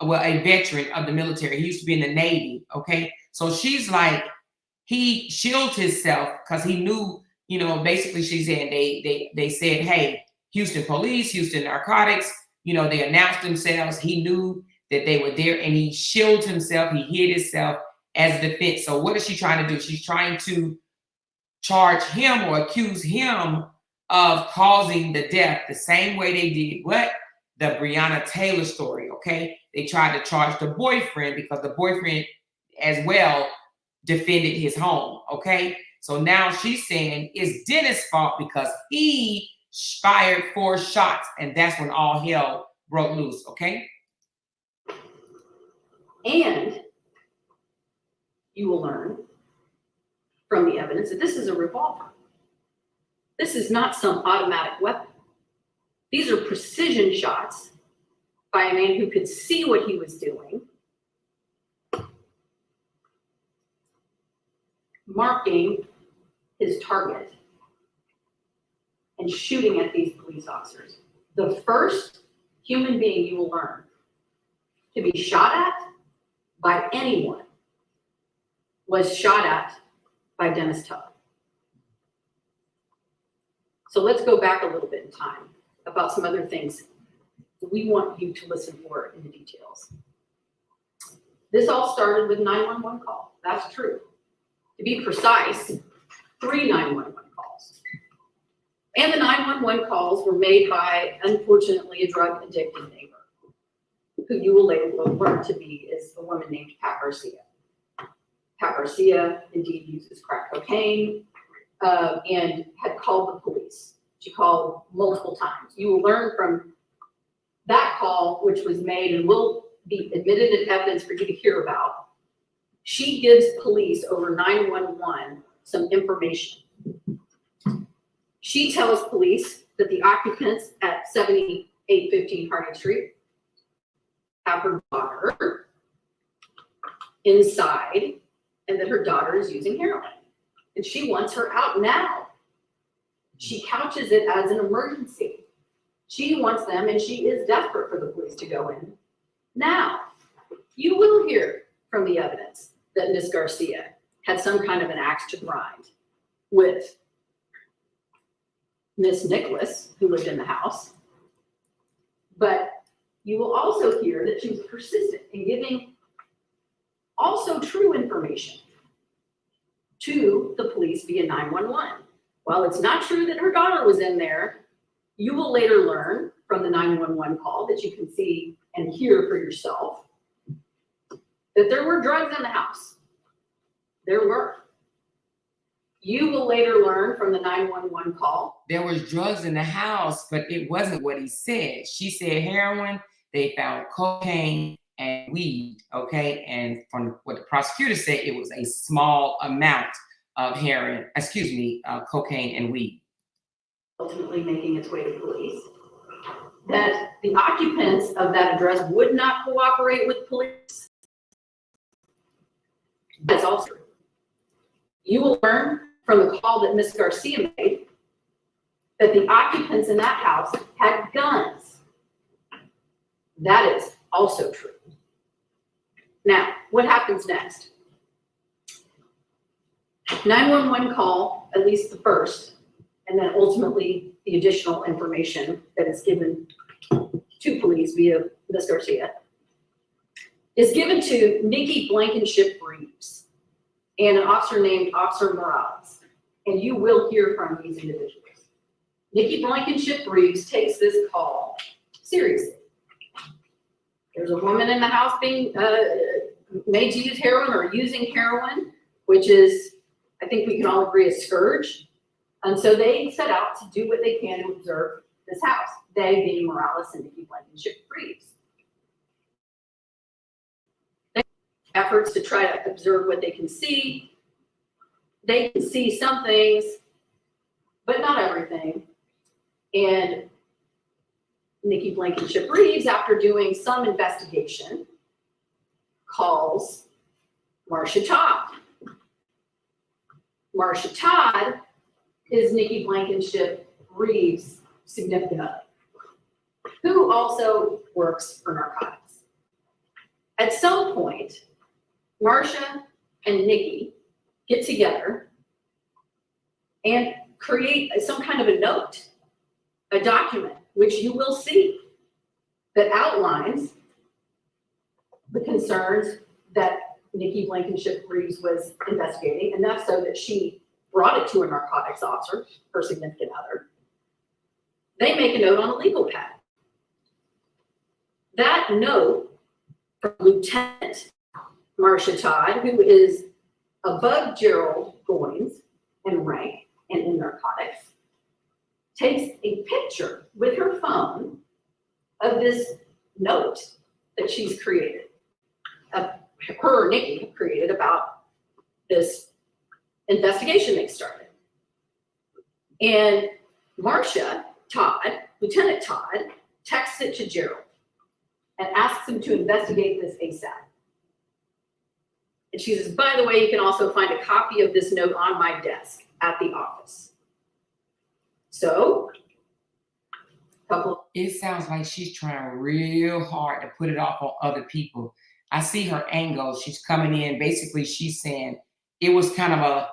a veteran of the military. He used to be in the Navy, okay? So she's like, he shielded himself because he knew, basically she's saying they said, hey, Houston police, Houston narcotics, they announced themselves. He knew that they were there and he shielded himself. He hid himself as a defense. So what is she trying to do? She's trying to charge him or accuse him of causing the death the same way they did the Breonna Taylor story, okay? They tried to charge the boyfriend because the boyfriend as well defended his home, okay? So now she's saying it's Dennis' fault because he fired 4 shots, and that's when all hell broke loose, okay? And you will learn from the evidence that this is a revolver. This is not some automatic weapon. These are precision shots by a man who could see what he was doing, marking his target and shooting at these police officers. The first human being you will learn to be shot at by anyone was shot at by Dennis Tuttle. So let's go back a little bit in time about some other things we want you to listen for in the details. This all started with 911 call. That's true. To be precise, 3 911 calls. And the 911 calls were made by, unfortunately, a drug addicted neighbor, who you will later learn to be is a woman named Pat Garcia. Pat Garcia indeed uses crack cocaine and had called the police. She called multiple times. You will learn from that call, which was made and will be admitted as evidence for you to hear about. She gives police over 911 some information. She tells police that the occupants at 7815 Harding Street have her daughter inside and that her daughter is using heroin. And she wants her out now. She couches it as an emergency. She wants them, and she is desperate for the police to go in now. You will hear from the evidence that Miss Garcia had some kind of an axe to grind with Miss Nicholas, who lived in the house. But you will also hear that she was persistent in giving also true information to the police via 911. While it's not true that her daughter was in there, you will later learn from the 911 call that you can see and hear for yourself that there were drugs in the house. There were. You will later learn from the 911 call. There was drugs in the house, but it wasn't what he said. She said heroin, they found cocaine and weed, okay? And from what the prosecutor said, it was a small amount of cocaine and weed. Ultimately making its way to police. That the occupants of that address would not cooperate with police. That's also true. You will learn from the call that Miss Garcia made that the occupants in that house had guns. That is also true. Now, what happens next? 911 call, at least the first, and then ultimately the additional information that is given to police via Ms. Garcia, is given to Nikki Blankenship Reeves and an officer named Officer Morales. And you will hear from these individuals. Nikki Blankenship Reeves takes this call seriously. There's a woman in the house being made to use heroin or using heroin, which is, I think we can all agree, a scourge. And so they set out to do what they can to observe this house, they being Morales and Nikki Blankenship Reeves. Efforts to try to observe what they can see. They can see some things, but not everything. And Nikki Blankenship Reeves, after doing some investigation, calls Marcia Todd. Marcia Todd is Nikki Blankenship Reeves' significant other, who also works for narcotics. At some point, Marcia and Nikki get together and create some kind of a note, a document, which you will see, that outlines the concerns that Nikki Blankenship Reeves was investigating, enough so that she brought it to a narcotics officer, her significant other. They make a note on a legal pad. That note from Lieutenant Marcia Todd, who is above Gerald Goines in rank and in narcotics, takes a picture with her phone of this note that she's created, her or Nikki have created about this investigation they started. And Marcia Todd, Lieutenant Todd, texts it to Gerald and asks him to investigate this ASAP. And she says, by the way, you can also find a copy of this note on my desk at the office. So, It sounds like she's trying real hard to put it off on other people. I see her angle. She's coming in. Basically, she's saying it was kind of a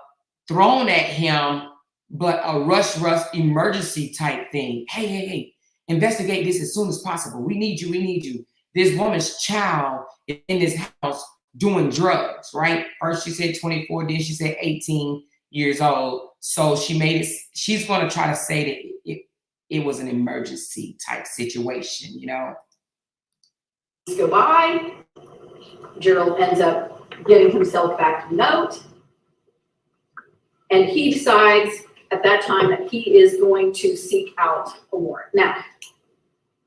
thrown at him, but a rush emergency type thing. Hey, investigate this as soon as possible. We need you. This woman's child is in this house doing drugs, right? First she said 24, then she said 18 years old. So she made it, she's going to try to say that it was an emergency type situation, you know? Go by, Gerald ends up getting himself back to note, and he decides at that time that he is going to seek out a warrant. Now,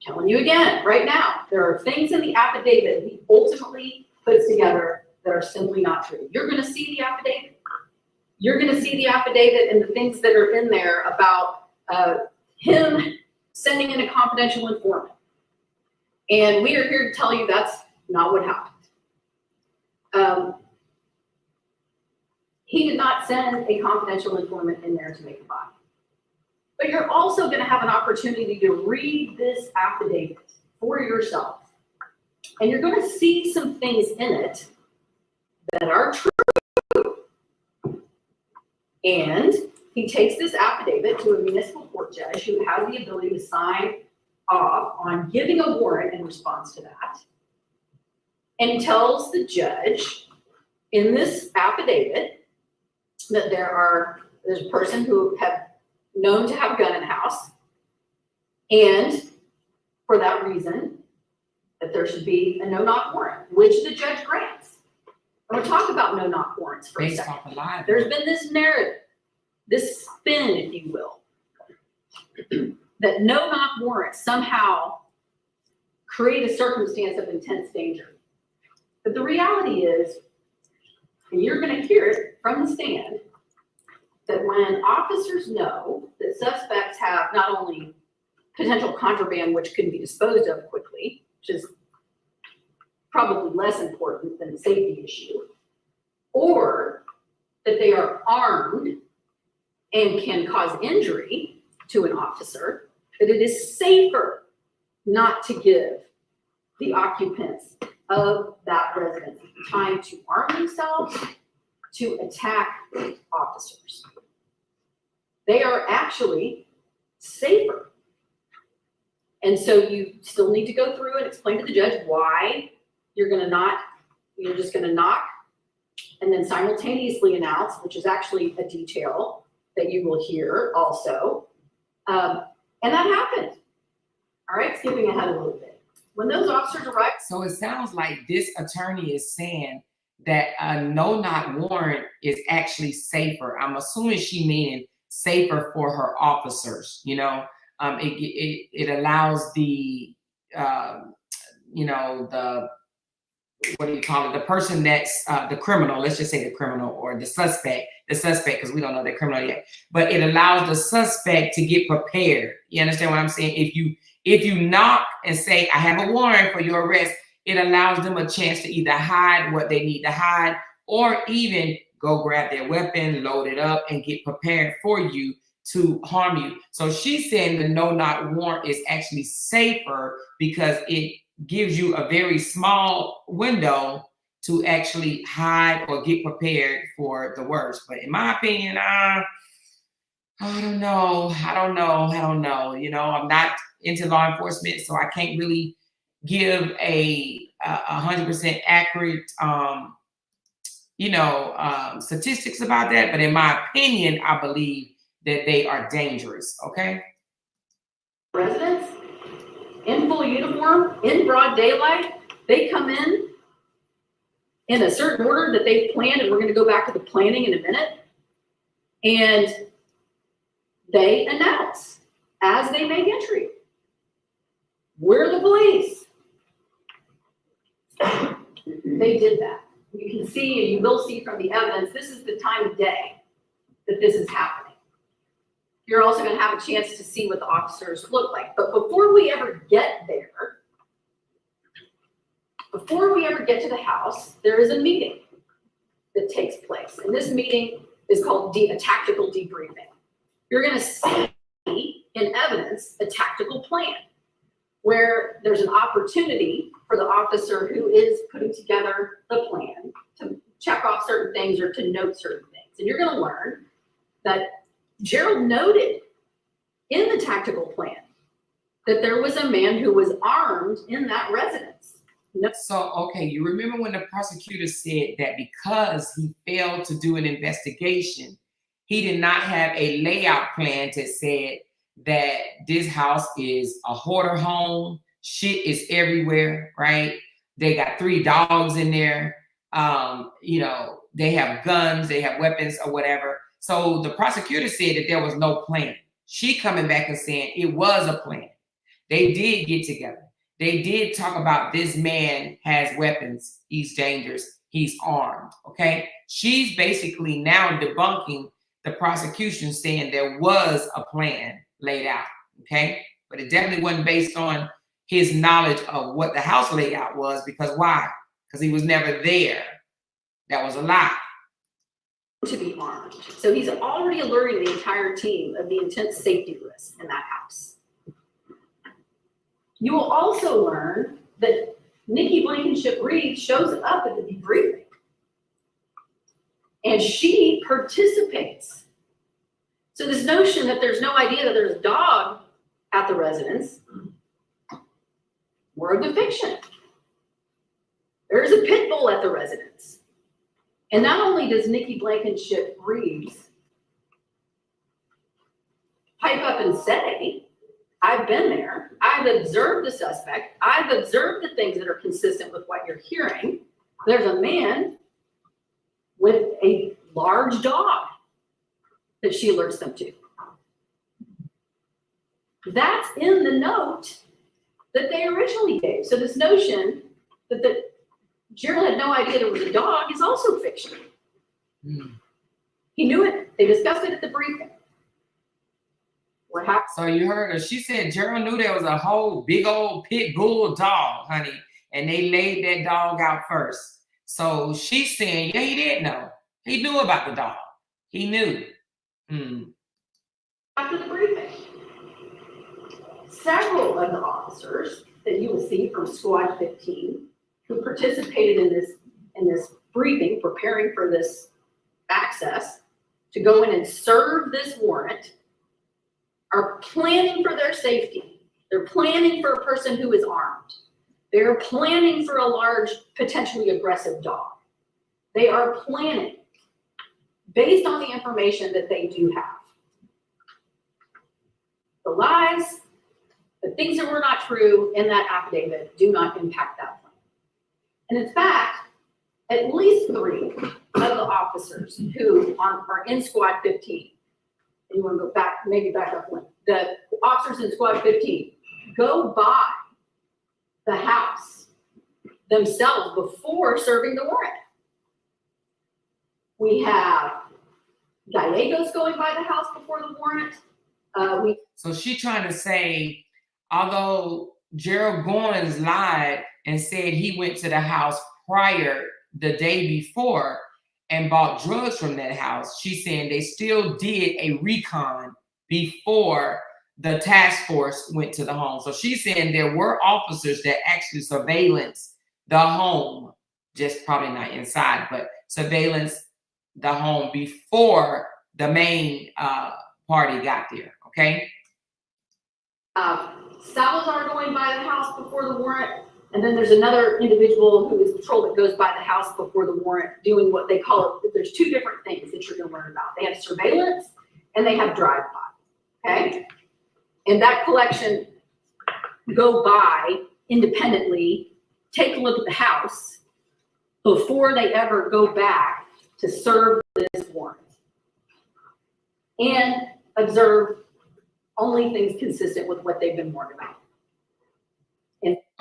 telling you again, right now, there are things in the affidavit he ultimately puts together that are simply not true. You're going to see the affidavit. You're going to see the affidavit and the things that are in there about him sending in a confidential informant. And we are here to tell you that's not what happened. He did not send a confidential informant in there to make a buy. But you're also going to have an opportunity to read this affidavit for yourself. And you're going to see some things in it that are true. And he takes this affidavit to a municipal court judge who has the ability to sign off on giving a warrant in response to that, and tells the judge in this affidavit that there's a person who have known to have a gun in the house, and for that reason, that there should be a no-knock warrant, which the judge grants. I'm going to talk about no-knock warrants for a Based second. off a lie. There's been this narrative, this spin, if you will, that no-knock warrants somehow create a circumstance of intense danger. But the reality is, and you're going to hear it from the stand, that when officers know that suspects have not only potential contraband which can be disposed of quickly, which is probably less important than the safety issue, or that they are armed and can cause injury to an officer, that it is safer not to give the occupants of that residence time to arm themselves to attack officers. they are actually safer. And so you still need to go through and explain to the judge why you're just gonna knock and then simultaneously announce, which is actually a detail that you will hear also. And that happened. All right, skipping ahead a little bit. When those officers arrived. So it sounds like this attorney is saying that a no-knock warrant is actually safer. I'm assuming she meaning safer for her officers, you know. It allows the, you know, the, what do you call it? The person that's the criminal, let's just say the criminal or the suspect, because we don't know the criminal yet, but it allows the suspect to get prepared. You understand what I'm saying? If you knock and say, I have a warrant for your arrest, it allows them a chance to either hide what they need to hide or even go grab their weapon, load it up, and get prepared for you to harm you. So she's saying the no-knock warrant is actually safer because it gives you a very small window to actually hide or get prepared for the worst. But in my opinion, I don't know. You know, I'm not into law enforcement, so I can't really give a 100% accurate, you know, statistics about that. But in my opinion, I believe that they are dangerous. Okay. Residents in full uniform, in broad daylight, they come in a certain order that they've planned, and we're going to go back to the planning in a minute. And they announce as they make entry, we're the police. They did that. You can see, and you will see from the evidence, this is the time of day that this is happening. You're also going to have a chance to see what the officers look like. But before we ever get there, before we ever get to the house, there is a meeting that takes place. And this meeting is called a tactical debriefing. You're going to see in evidence a tactical plan where there's an opportunity for the officer who is putting together the plan to check off certain things or to note certain things. And you're going to learn that Gerald noted in the tactical plan that there was a man who was armed in that residence. So, okay, you remember when the prosecutor said that because he failed to do an investigation, he did not have a layout plan that said that this house is a hoarder home, shit is everywhere, right? They got 3 dogs in there, you know, they have guns, they have weapons or whatever. So the prosecutor said that there was no plan. She coming back and saying it was a plan. They did get together. They did talk about this man has weapons. He's dangerous. He's armed. Okay. She's basically now debunking the prosecution, saying there was a plan laid out. Okay. But it definitely wasn't based on his knowledge of what the house layout was. Because why? Because he was never there. That was a lie. To be armed. So he's already alerting the entire team of the intense safety risk in that house. You will also learn that Nikki Blankenship Reed shows up at the debriefing. And she participates. So this notion that there's no idea that there's a dog at the residence, more of the fiction. There's a pit bull at the residence. And not only does Nikki Blankenship Reed pipe up and say, I've been there, I've observed the suspect, I've observed the things that are consistent with what you're hearing. There's a man with a large dog that she alerts them to. That's in the note that they originally gave. So this notion that Gerald had no idea there was a dog is also fiction. He knew it. They discussed it at the briefing. What happened? So you heard her. She said Gerald knew there was a whole big old pit bull dog, honey, and they laid that dog out first. So she's saying, yeah, he did know. He knew about the dog. He knew. After the briefing, several of the officers that you will see from Squad 15 who participated in this briefing, preparing for this access to go in and serve this warrant are planning for their safety. They're planning for a person who is armed. They're planning for a large, potentially aggressive dog. They are planning based on the information that they do have. The lies, the things that were not true in that affidavit do not impact that plan. And in fact, at least 3 of the officers who are in Squad 15, and you want to go back, maybe back up one, the officers in Squad 15 go by the house themselves before serving the warrant. We have Gallegos going by the house before the warrant. So she's trying to say, although Gerald Goines lied and said he went to the house prior the day before and bought drugs from that house, she's saying they still did a recon before the task force went to the home. So she's saying there were officers that actually surveillance the home, just probably not inside, but surveillance the home before the main party got there, okay? Salazar going by the house before the warrant, and then there's another individual who is patrol that goes by the house before the warrant doing what they call it. There's 2 different things that you're gonna learn about. They have surveillance and they have drive-by, okay? And that collection go by independently, take a look at the house before they ever go back to serve this warrant and observe only things consistent with what they've been warned about.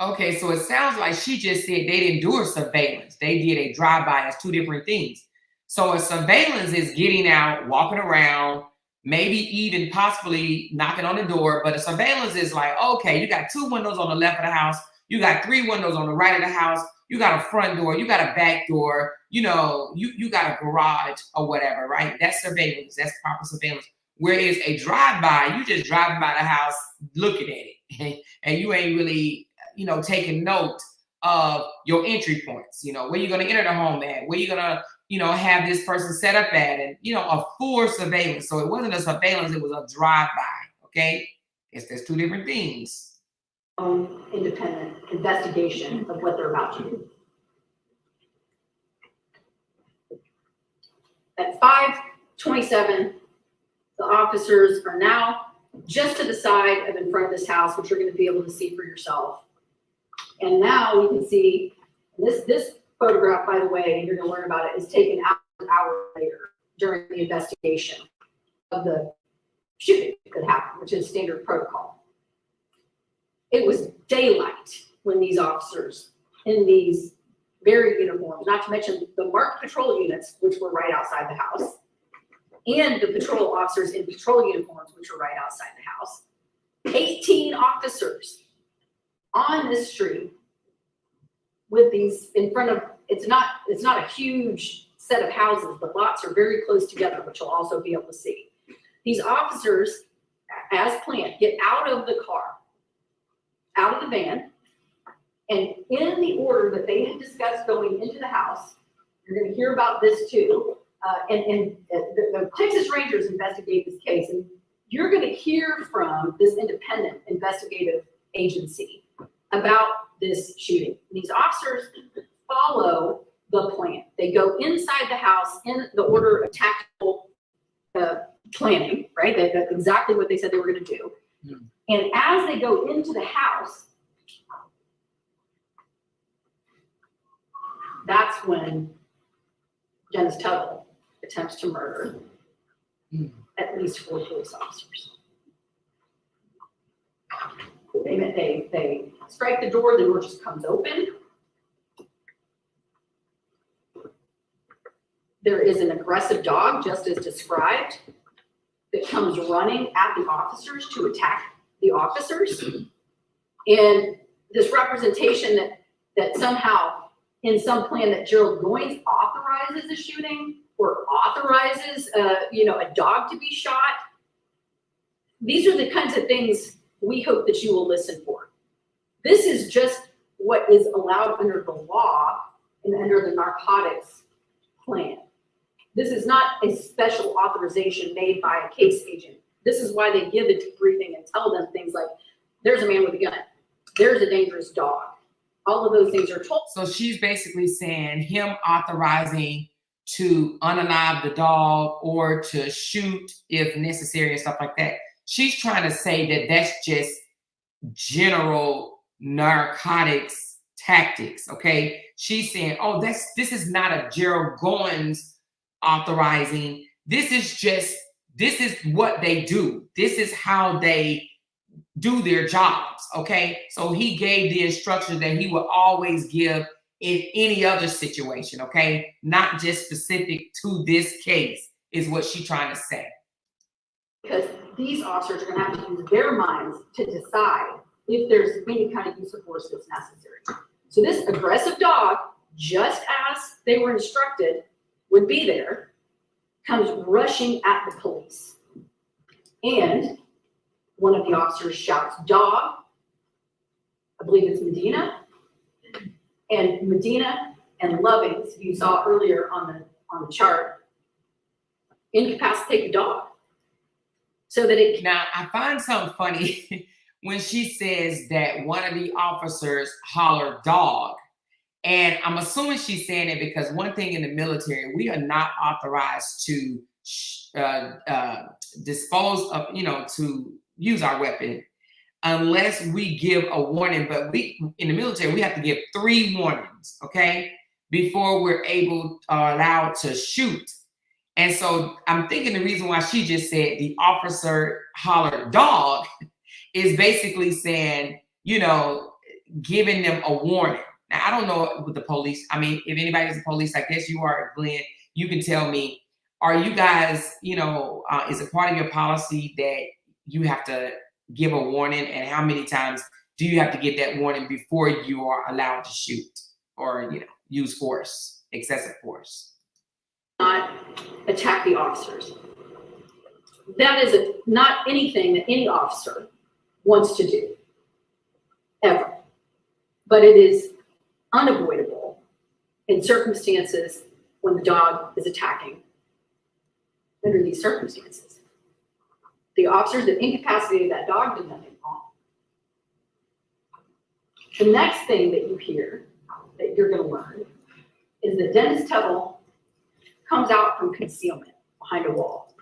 Okay, so it sounds like she just said they didn't do a surveillance. They did a drive-by as 2 different things. So a surveillance is getting out, walking around, maybe even possibly knocking on the door. But a surveillance is like, okay, you got 2 windows on the left of the house. You got 3 windows on the right of the house. You got a front door. You got a back door. You know, you got a garage or whatever, right? That's surveillance. That's proper surveillance. Whereas a drive-by, you just driving by the house, looking at it. And you ain't really, you know, taking note of your entry points, you know, where you're going to enter the home at, where you're going to, you know, have this person set up at, and, you know, a full surveillance. So it wasn't a surveillance, it was a drive-by, okay? There's 2 different things. Independent investigation of what they're about to do. At 5:27, the officers are now just to the side of in front of this house, which you're going to be able to see for yourself. And now we can see this photograph, by the way, you're going to learn about it, is taken hours later during the investigation of the shooting that happened, which is standard protocol. It was daylight when these officers in these varied uniforms, not to mention the marked patrol units, which were right outside the house, and the patrol officers in patrol uniforms, which were right outside the house. 18 officers on this street with these in front of, it's not a huge set of houses, but lots are very close together, which you'll also be able to see. These officers, as planned, get out of the car, out of the van, and in the order that they had discussed going into the house, you're going to hear about this too. The Texas Rangers investigate this case, and you're going to hear from this independent investigative agency about this shooting. These officers follow the plan. They go inside the house in the order of tactical planning, right? That's exactly what they said they were going to do. Mm. And as they go into the house, that's when Dennis Tuttle attempts to murder at least 4 police officers. They strike the door just comes open. There is an aggressive dog, just as described, that comes running at the officers to attack the officers. And this representation that somehow in some plan that Gerald Goines authorizes a shooting or authorizes a dog to be shot. These are the kinds of things we hope that you will listen for. This is just what is allowed under the law and under the narcotics plan. This is not a special authorization made by a case agent This is why they give the debriefing and tell them things like, there's a man with a gun, there's a dangerous dog. All of those things are told. So she's basically saying him authorizing to unalive the dog or to shoot if necessary and stuff like that. She's trying to say that that's just general narcotics tactics, okay? She's saying, oh, this is not a Gerald Goines authorizing. This is what they do. This is how they do their jobs, okay? So he gave the instructions that he would always give in any other situation, okay? Not just specific to this case, is what she's trying to say. Because these officers are going to have to use their minds to decide if there's any kind of use of force that's necessary. So this aggressive dog, just as they were instructed would be there, comes rushing at the police. And one of the officers shouts, "Dog." I believe it's Medina. And Medina and Lovings, you saw earlier on the chart, incapacitate the dog. So that it. Now, I find something funny when she says that one of the officers hollered "dog." And I'm assuming she's saying it because one thing in the military, we are not authorized to dispose of, to use our weapon unless we give a warning. But we, in the military, we have to give 3 warnings, okay, before we're allowed to shoot. And so I'm thinking the reason why she just said the officer hollered "dog" is basically saying, giving them a warning. Now, I don't know with the police. I mean, if anybody's a police, I guess you are, Glenn, you can tell me, are you guys, is it part of your policy that you have to give a warning, and how many times do you have to give that warning before you are allowed to shoot or, use force, excessive force? Not attack the officers. That is not anything that any officer wants to do, ever. But it is unavoidable in circumstances when the dog is attacking under these circumstances. The officers that incapacitated that dog did nothing wrong. The next thing that you hear that you're going to learn is that Dennis Tuttle comes out from concealment behind a wall.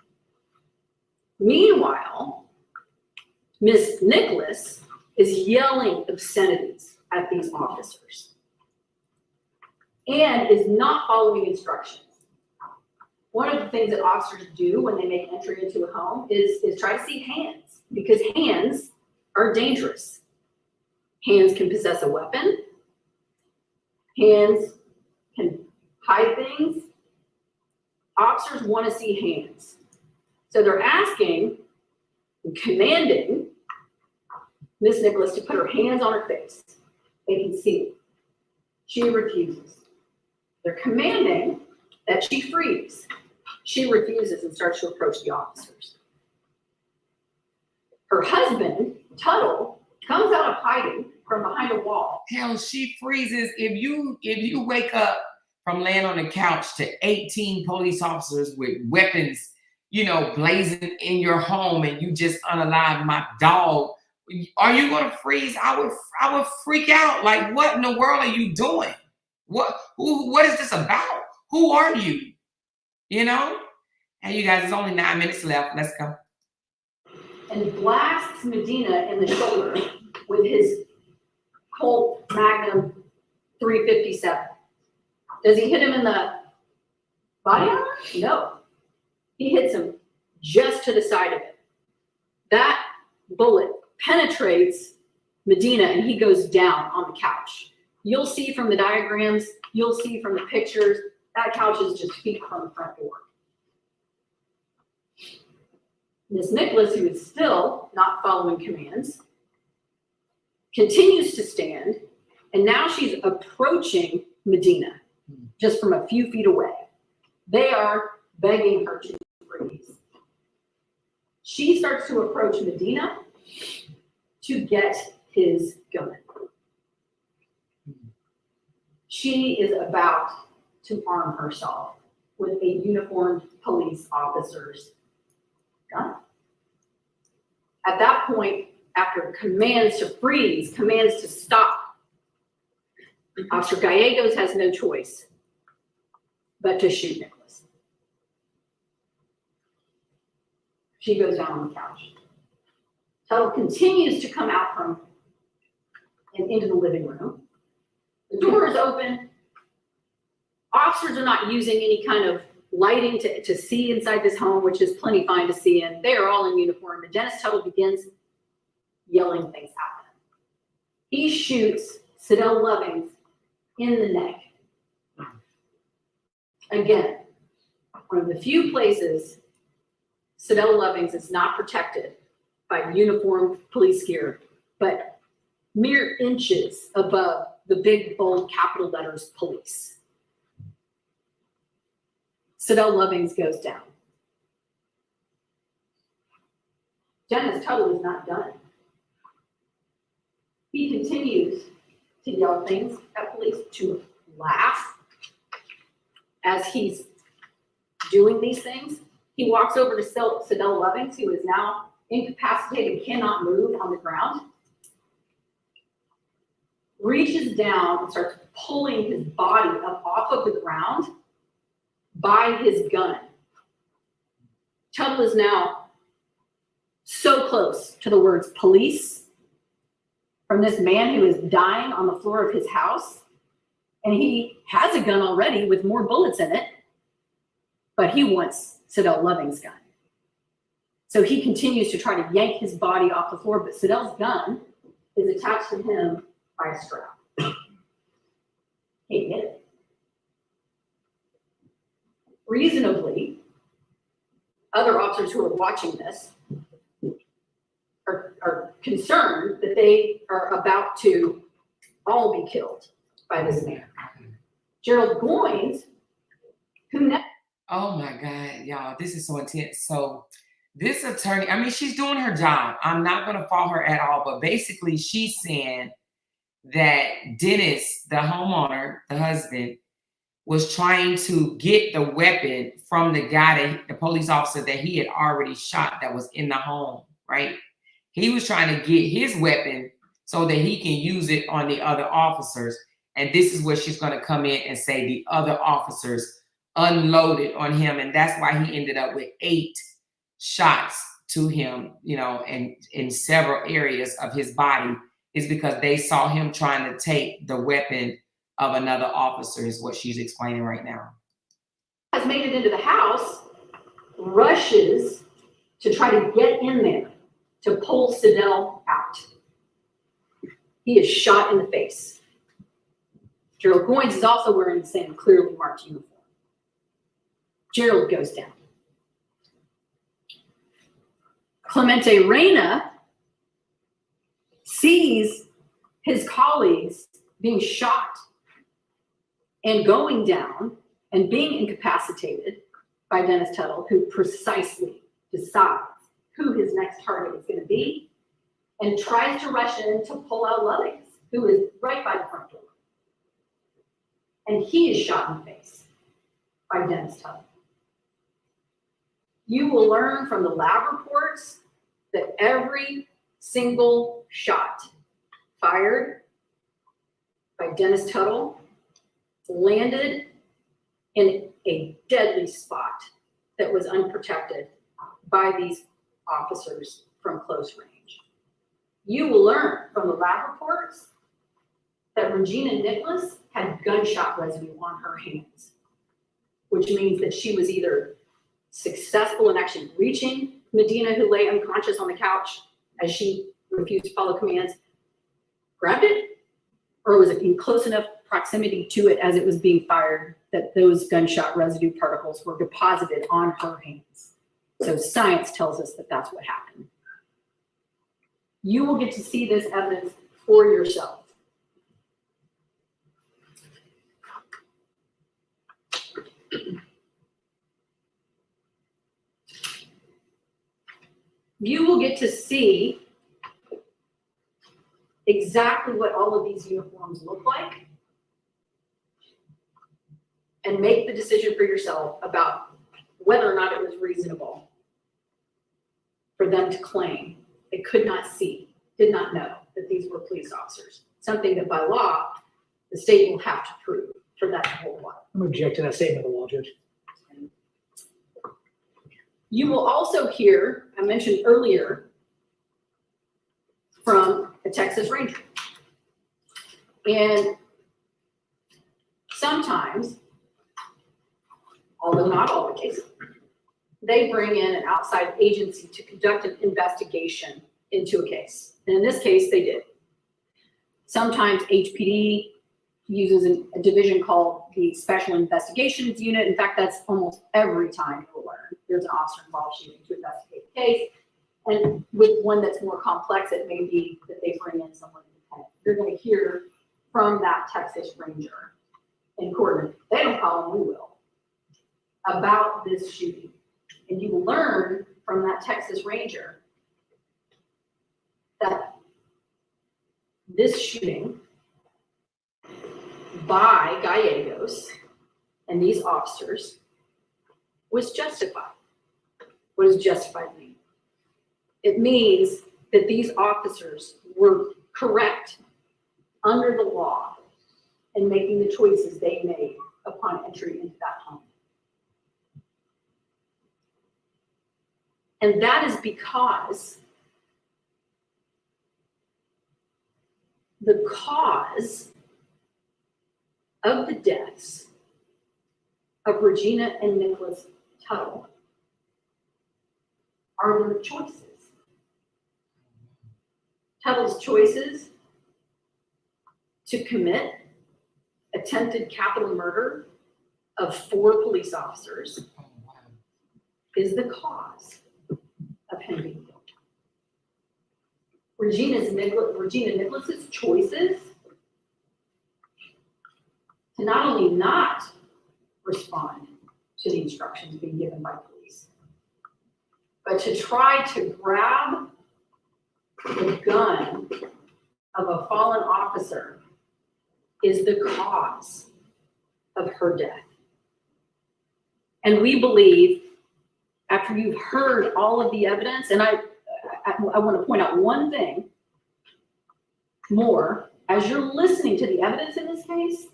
Meanwhile, Miss Nicholas is yelling obscenities at these officers and is not following instructions. One of the things that officers do when they make entry into a home is try to see hands, because hands are dangerous. Hands can possess a weapon. Hands can hide things. Officers want to see hands. So they're asking and commanding Miss Nicholas to put her hands on her face. They can see it. She refuses. They're commanding that she freeze. She refuses and starts to approach the officers. Her husband, Tuttle, comes out of hiding from behind a wall. Hell, she freezes. If you wake up from laying on the couch to 18 police officers with weapons, blazing in your home, and you just unalive my dog, are you gonna freeze? I would freak out. Like, what in the world are you doing? What is this about? Who are you? Hey, you guys, it's only 9 minutes left. Let's go. And blasts Medina in the shoulder with his Colt Magnum 357. Does he hit him in the body armor? No. He hits him just to the side of it. That bullet penetrates Medina and he goes down on the couch. You'll see from the diagrams, you'll see from the pictures, that couch is just feet from the front door. Miss Nicholas, who is still not following commands, continues to stand, and now she's approaching Medina just from a few feet away. They are begging her to freeze. She starts to approach Medina to get his gun. She is about to arm herself with a uniformed police officer's gun. At that point, after commands to freeze, commands to stop, Officer Gallegos has no choice but to shoot Nicholas. She goes down on the couch. Tuttle continues to come out from and into the living room. The door is open. Officers are not using any kind of lighting to see inside this home, which is plenty fine to see in. They are all in uniform, and Dennis Tuttle begins yelling things at them. He shoots Sidell Lovings in the neck. Again, one of the few places Sidell Lovings is not protected by uniformed police gear, but mere inches above the big, bold capital letters police. Sidell Lovings goes down. Dennis Tuttle is not done. He continues to yell things at police, to laugh as he's doing these things. He walks over to Sidell Lovings, who is now incapacitated and cannot move on the ground, reaches down and starts pulling his body up off of the ground by his gun. Tuttle is now so close to the words police from this man who is dying on the floor of his house, and he has a gun already with more bullets in it, but he wants Sidell Lovings' gun. So he continues to try to yank his body off the floor, but Sidell's gun is attached to him by a strap. Can't get it. Reasonably, other officers who are watching this are concerned that they are about to all be killed by this man. Gerald Goines, who Oh my God, y'all, this is so intense. So this attorney, I mean, she's doing her job. I'm not going to fault her at all, but basically she's saying that Dennis, the homeowner, the husband, was trying to get the weapon from the guy, the police officer that he had already shot that was in the home, right? He was trying to get his weapon so that he can use it on the other officers. And this is where she's going to come in and say the other officers unloaded on him. And that's why he ended up with 8 shots to him, you know, and in several areas of his body, is because they saw him trying to take the weapon of another officer, is what she's explaining right now. has made it into the house, rushes to try to get in there to pull Sidell out. He is shot in the face. Gerald Goines is also wearing the same clearly marked uniform. Gerald goes down. Clemente Reyna sees his colleagues being shot and going down and being incapacitated by Dennis Tuttle, who precisely decides who his next target is going to be, and tries to rush in to pull out Lovings, who is right by the front door. And he is shot in the face by Dennis Tuttle. You will learn from the lab reports that every single shot fired by Dennis Tuttle landed in a deadly spot that was unprotected by these officers from close range. You will learn from the lab reports that Regina Nicholas had gunshot residue on her hands, which means that she was either successful in actually reaching Medina, who lay unconscious on the couch as she refused to follow commands, grabbed it, or was it in close enough proximity to it as it was being fired that those gunshot residue particles were deposited on her hands. So science tells us that that's what happened. You will get to see this evidence for yourself. You will get to see exactly what all of these uniforms look like and make the decision for yourself about whether or not it was reasonable for them to claim They could not see, did not know that these were police officers. Something that by law, the state will have to prove for that to hold water. I'm object to that statement of the law, Judge. You will also hear, I mentioned earlier, from a Texas Ranger. And sometimes, although not always, they bring in an outside agency to conduct an investigation into a case. And in this case, they did. Sometimes HPD uses a division called the Special Investigations Unit. In fact, that's almost every time you'll learn there's an officer involved shooting to investigate the case. And with one that's more complex, it may be that they bring in someone independent. You're going to hear from that Texas Ranger in court. They don't call him, we will, about this shooting. And you will learn from that Texas Ranger that this shooting by Gallegos and these officers was justified. What does justified mean? It means that these officers were correct under the law in making the choices they made upon entry into that home. And that is because the cause of the deaths of Regina and Nicholas Tuttle are their choices. Tuttle's choices to commit attempted capital murder of 4 police officers is the cause of him being killed. Regina Nicholas's choices to not only not respond to the instructions being given by police, but to try to grab the gun of a fallen officer is the cause of her death. And we believe, after you've heard all of the evidence, and I want to point out one thing more, as you're listening to the evidence in this case,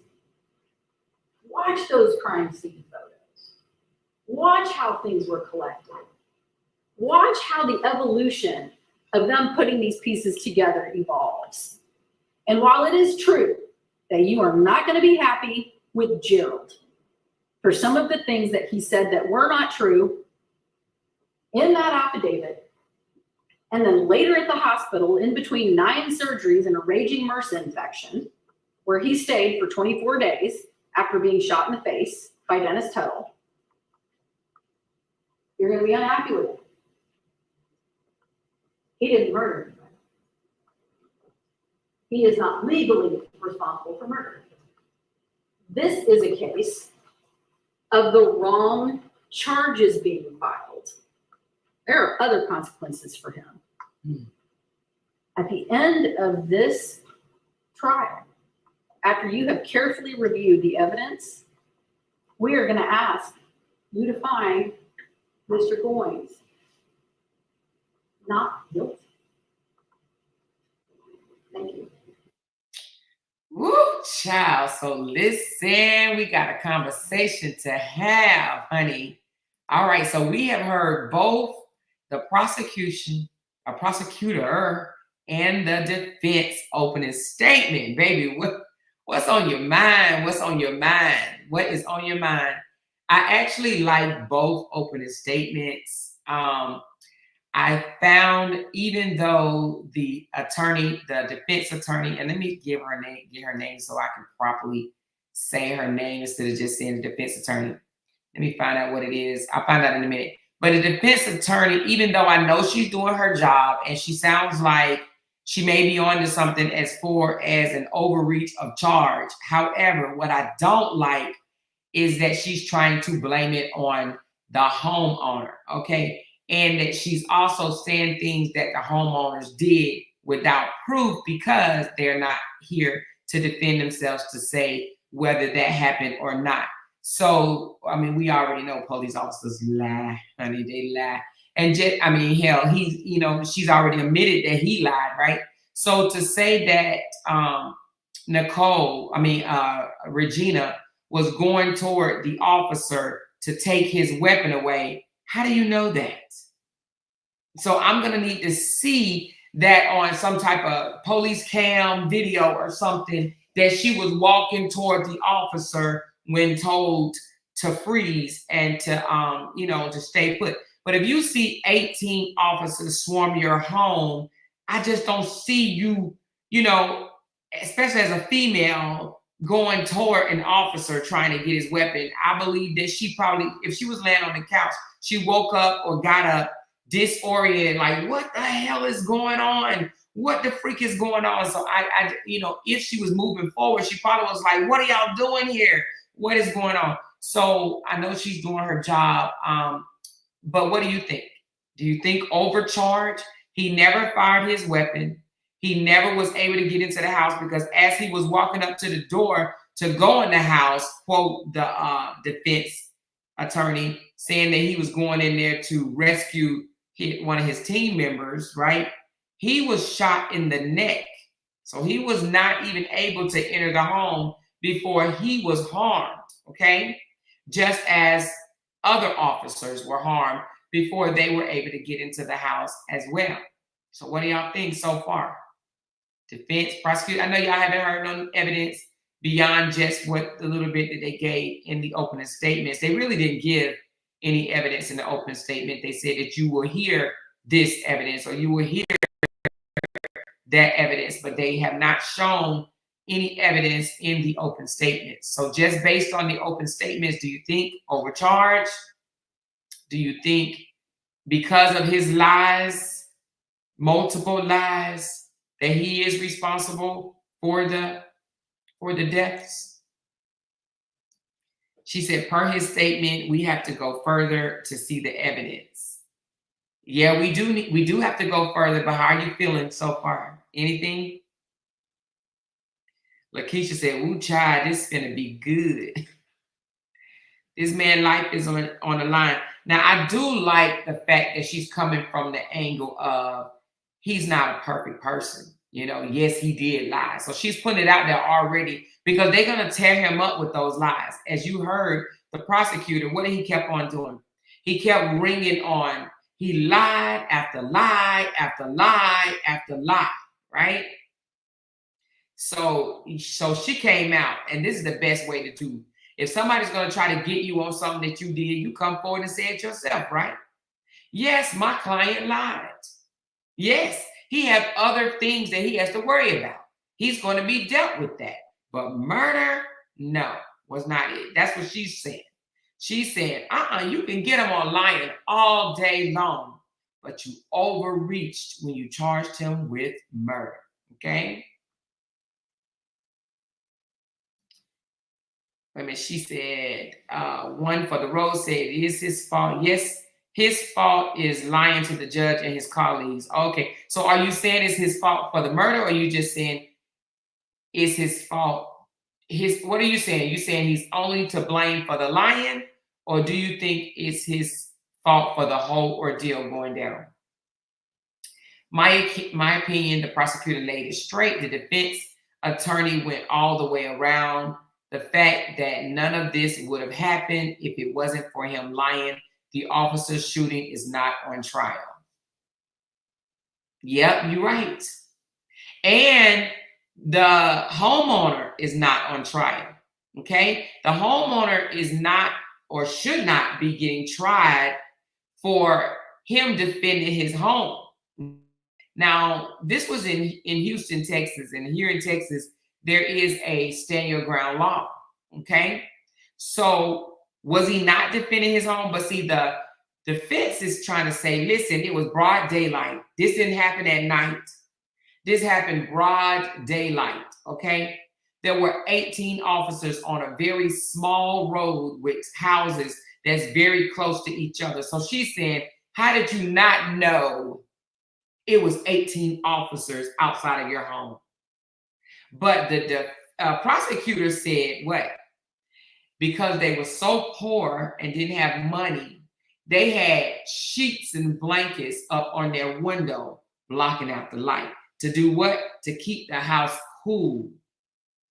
watch those crime scene photos. Watch how things were collected. Watch how the evolution of them putting these pieces together evolves. And while it is true that you are not going to be happy with Gerald for some of the things that he said that were not true in that affidavit, and then later at the hospital, in between 9 surgeries and a raging MRSA infection, where he stayed for 24 days after being shot in the face by Dennis Tuttle, you're going to be unhappy with him. He didn't murder anybody. He is not legally responsible for murder. This is a case of the wrong charges being filed. There are other consequences for him. At the end of this trial, after you have carefully reviewed the evidence, we are going to ask you to find Mr. Goines not guilty. Thank you. Woo, child. So listen, we got a conversation to have, honey. All right, so we have heard both the prosecutor, and the defense opening statement. Baby, what's on your mind? What's on your mind? What is on your mind? I actually like both opening statements. I found, even though the defense attorney, and let me get her name so I can properly say her name instead of just saying the defense attorney. Let me find out what it is. I'll find out in a minute. But the defense attorney, even though I know she's doing her job and she sounds like she may be onto something as far as an overreach of charge. However, what I don't like is that she's trying to blame it on the homeowner, okay? And that she's also saying things that the homeowners did without proof because they're not here to defend themselves to say whether that happened or not. So, I mean, we already know police officers lie, honey, they lie. And just, I mean, hell, he's, you know, she's already admitted that he lied, right? So to say that Regina was going toward the officer to take his weapon away, how do you know that? So I'm going to need to see that on some type of police cam video or something, that she was walking toward the officer when told to freeze and to, you know, to stay put. But if you see 18 officers swarm your home, I just don't see you, you know, especially as a female, going toward an officer trying to get his weapon. I believe that she probably, if she was laying on the couch, she woke up or got up disoriented, like, what the hell is going on? What the freak is going on? So I, you know, if she was moving forward, she probably was like, what are y'all doing here? What is going on? So I know she's doing her job. But what do you think? Do you think overcharge? He never fired his weapon. He never was able to get into the house because as he was walking up to the door to go in the house, quote the defense attorney, saying that he was going in there to rescue one of his team members, right? He was shot in the neck. So he was not even able to enter the home before he was harmed, okay? Just as other officers were harmed before they were able to get into the house as well. So what do y'all think so far? Defense, prosecutor, I know y'all haven't heard no evidence beyond just what the little bit that they gave in the opening statements. They really didn't give any evidence in the opening statement. They said that you will hear this evidence or you will hear that evidence, but they have not shown any evidence in the open statements. So just based on the open statements, do you think overcharged? Do you think because of his lies, multiple lies, that he is responsible for the deaths? She said, per his statement, we have to go further to see the evidence. Yeah, we do have to go further, but how are you feeling so far? Anything? Lakeisha said, ooh, child, this is gonna be good. This man's life is on the line. Now, I do like the fact that she's coming from the angle of he's not a perfect person. You know, yes, he did lie. So she's putting it out there already because they're going to tear him up with those lies. As you heard, the prosecutor, what did he kept on doing? He kept ringing on. He lied after lie after lie after lie, right? So she came out, and this is the best way to do. If somebody's going to try to get you on something that you did, you come forward and say it yourself, right? Yes, my client lied. Yes, he has other things that he has to worry about. He's going to be dealt with that. But murder, no, was not it. That's what she's saying. She's saying, you can get him on lying all day long, but you overreached when you charged him with murder, okay? Wait a minute, she said, one for the road said, it is his fault. Yes, his fault is lying to the judge and his colleagues. Okay, so are you saying it's his fault for the murder, or are you just saying it's his fault? What are you saying? You saying he's only to blame for the lying, or do you think it's his fault for the whole ordeal going down? My opinion, the prosecutor laid it straight. The defense attorney went all the way around. The fact that none of this would have happened if it wasn't for him lying. The officer's shooting is not on trial. Yep, you're right. And the homeowner is not on trial, okay? The homeowner is not or should not be getting tried for him defending his home. Now, this was in Houston, Texas, and here in Texas, there is a stand your ground law, okay? So was he not defending his home? But see, the defense is trying to say, listen, it was broad daylight. This didn't happen at night. This happened broad daylight, okay? There were 18 officers on a very small road with houses that's very close to each other. So she's saying, how did you not know it was 18 officers outside of your home? But the prosecutor said what? Because they were so poor and didn't have money, they had sheets and blankets up on their window, blocking out the light. To do what? To keep the house cool.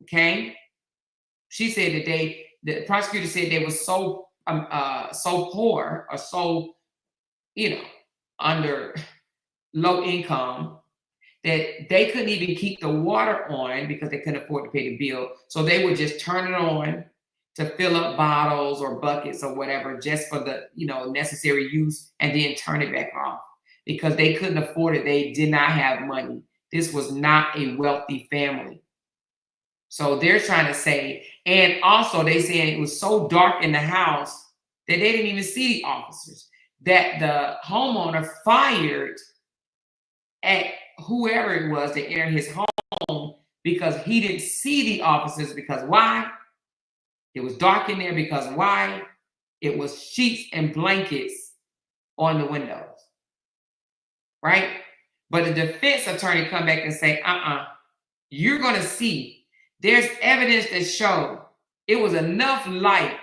Okay? She said that the prosecutor said they were so poor, or so, under low income, that they couldn't even keep the water on because they couldn't afford to pay the bill. So they would just turn it on to fill up bottles or buckets or whatever, just for the necessary use, and then turn it back off because they couldn't afford it. They did not have money. This was not a wealthy family. So they're trying to say, and also they said it was so dark in the house that they didn't even see the officers, that the homeowner fired at whoever it was that entered his home because he didn't see the officers. Because why? It was dark in there. Because why? It was sheets and blankets on the windows, right? But the defense attorney come back and say, you're going to see. There's evidence that showed it was enough light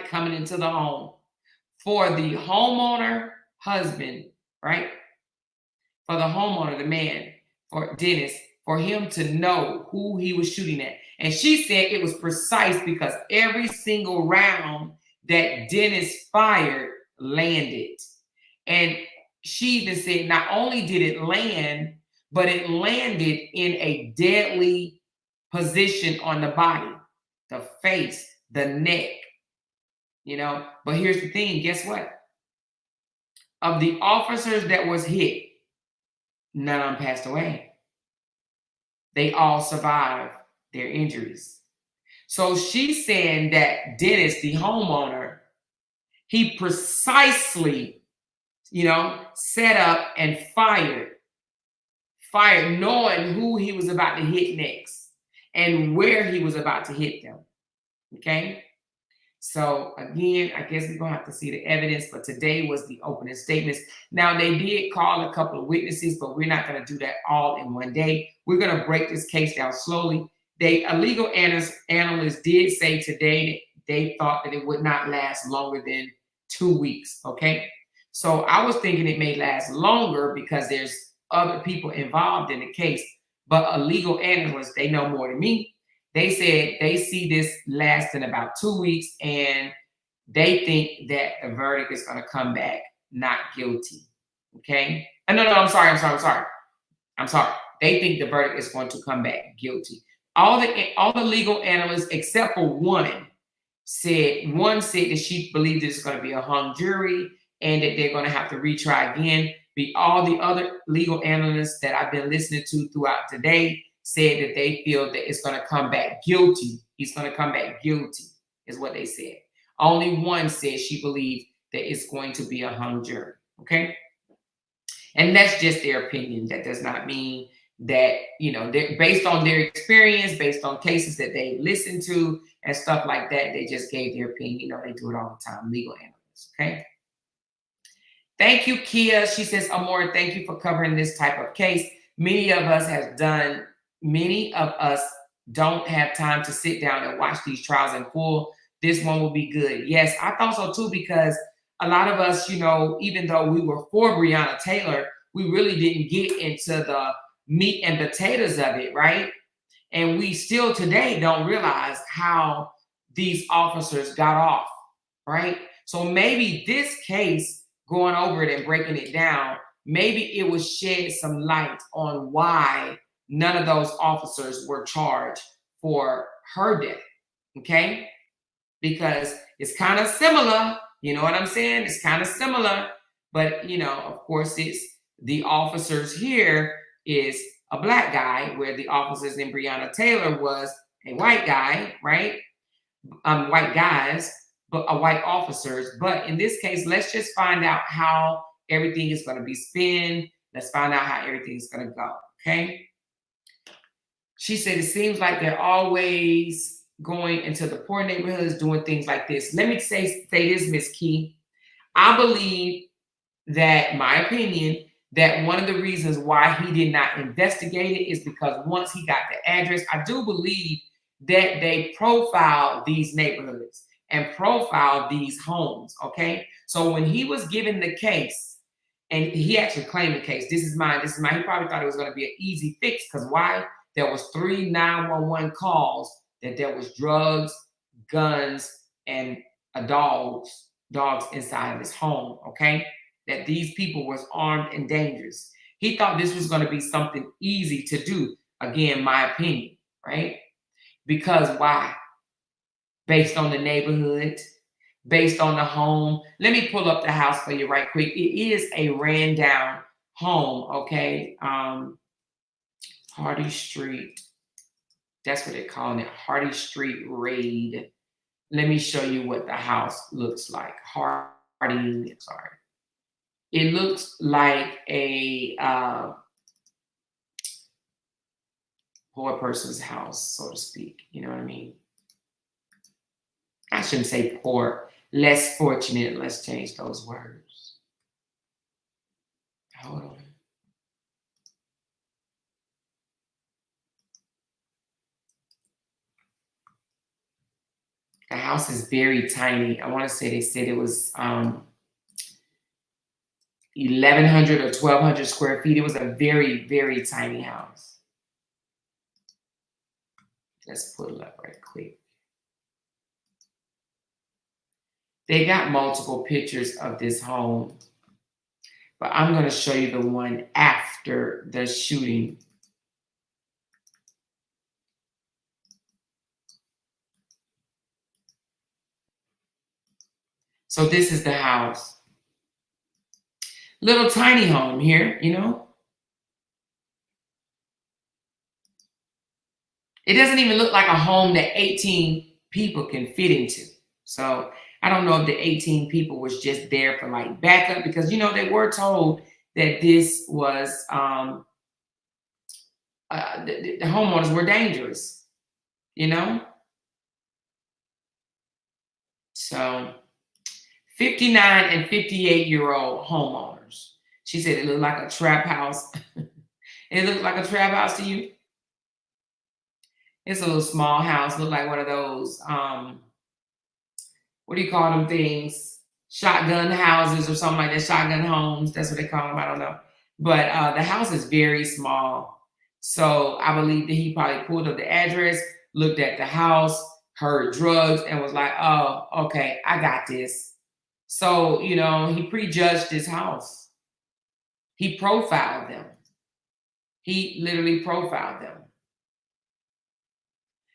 coming into the home for the homeowner husband, right? For the homeowner, the man, for Dennis, for him to know who he was shooting at. And she said it was precise because every single round that Dennis fired landed. And she even said not only did it land, but it landed in a deadly position on the body, the face, the neck, But here's the thing, guess what? Of the officers that was hit, none of them passed away. They all survived their injuries. So she's saying that Dennis, the homeowner, he precisely, set up and fired knowing who he was about to hit next and where he was about to hit them. Okay? So again, I guess we're going to have to see the evidence, but today was the opening statements. Now, they did call a couple of witnesses, but we're not going to do that all in one day. We're going to break this case down slowly. A legal analyst did say today that they thought that it would not last longer than 2 weeks, okay? So I was thinking it may last longer because there's other people involved in the case, but a legal analyst, they know more than me. They said they see this lasting about 2 weeks, and they think that the verdict is going to come back not guilty. Okay? No, I'm sorry. They think the verdict is going to come back guilty. All the legal analysts except for one said that she believes it's going to be a hung jury and that they're going to have to retry again. All the other legal analysts that I've been listening to throughout today said that they feel that it's going to come back guilty. He's going to come back guilty, is what they said. Only one said she believes that it's going to be a hung jury. Okay? And that's just their opinion. That does not mean that, they're based on their experience, based on cases that they listened to and stuff like that, they just gave their opinion. They do it all the time, legal analysts. Okay? Thank you, Kia. She says, Amor, thank you for covering this type of case. Many of us don't have time to sit down and watch these trials in full. This one will be good. Yes, I thought so too, because a lot of us, even though we were for Breonna Taylor, we really didn't get into the meat and potatoes of it, right? And we still today don't realize how these officers got off, right? So maybe this case, going over it and breaking it down, maybe it will shed some light on why none of those officers were charged for her death, okay? Because it's kind of similar, you know what I'm saying? It's kind of similar, but, of course, it's the officers here is a black guy, where the officers in Breonna Taylor was a white guy, right? White guys, but white officers. But in this case, let's just find out how everything is going to be spun. Let's find out how everything is going to go, okay? She said, it seems like they're always going into the poor neighborhoods doing things like this. Let me say this, Miss Key. I believe that, my opinion, that one of the reasons why he did not investigate it is because once he got the address, I do believe that they profiled these neighborhoods. and profiled these homes, okay? So when he was given the case, and he actually claimed the case, this is mine, he probably thought it was going to be an easy fix, because why? There was 3 911 calls that there was drugs, guns, and dogs inside of his home, okay? That these people was armed and dangerous. He thought this was going to be something easy to do. Again, my opinion, right? Because why? Based on the neighborhood, based on the home. Let me pull up the house for you right quick. It is a ran down home, okay? Hardy Street. That's what they're calling it, Hardy Street raid. Let me show you what the house looks like. Hardy, sorry. It looks like a poor person's house, so to speak. You know what I mean? I shouldn't say poor, less fortunate. Let's change those words. Hold on. The house is very tiny. I want to say they said it was 1,100 or 1,200 square feet. It was a very, very tiny house. Let's pull it up right quick. They got multiple pictures of this home, but I'm going to show you the one after the shooting. So this is the house. Little tiny home here, you know. It doesn't even look like a home that 18 people can fit into. So I don't know if the 18 people was just there for like backup, because, you know, they were told that this was, the homeowners were dangerous, you know. So 59 and 58-year-old homeowners. She said it looked like a trap house. It looked like a trap house to you? It's a little small house, look like one of those, what do you call them things? Shotgun houses or something like that, shotgun homes, that's what they call them, I don't know. But the house is very small. So I believe that he probably pulled up the address, looked at the house, heard drugs, and was like, oh, okay, I got this. So, you know, he prejudged his house. He profiled them. He literally profiled them.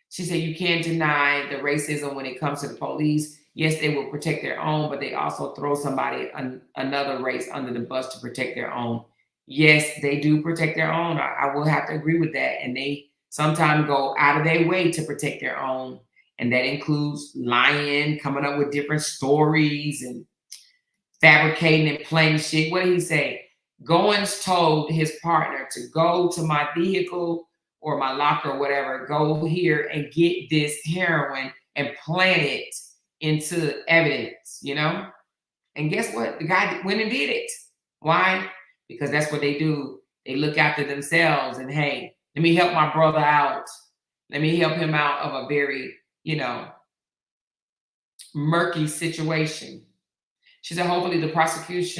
She said, you can't deny the racism when it comes to the police. Yes, they will protect their own, but they also throw somebody, another race, under the bus to protect their own. Yes, they do protect their own. I will have to agree with that. And they sometimes go out of their way to protect their own. And that includes lying, coming up with different stories, and fabricating and playing shit. What did he say? Goines told his partner to go to my vehicle or my locker or whatever, go here and get this heroin and plant it into evidence, you know? And guess what? The guy went and did it. Why? Because that's what they do. They look after themselves and, hey, let me help my brother out. Let me help him out of a very, you know, murky situation. She said, hopefully the prosecutors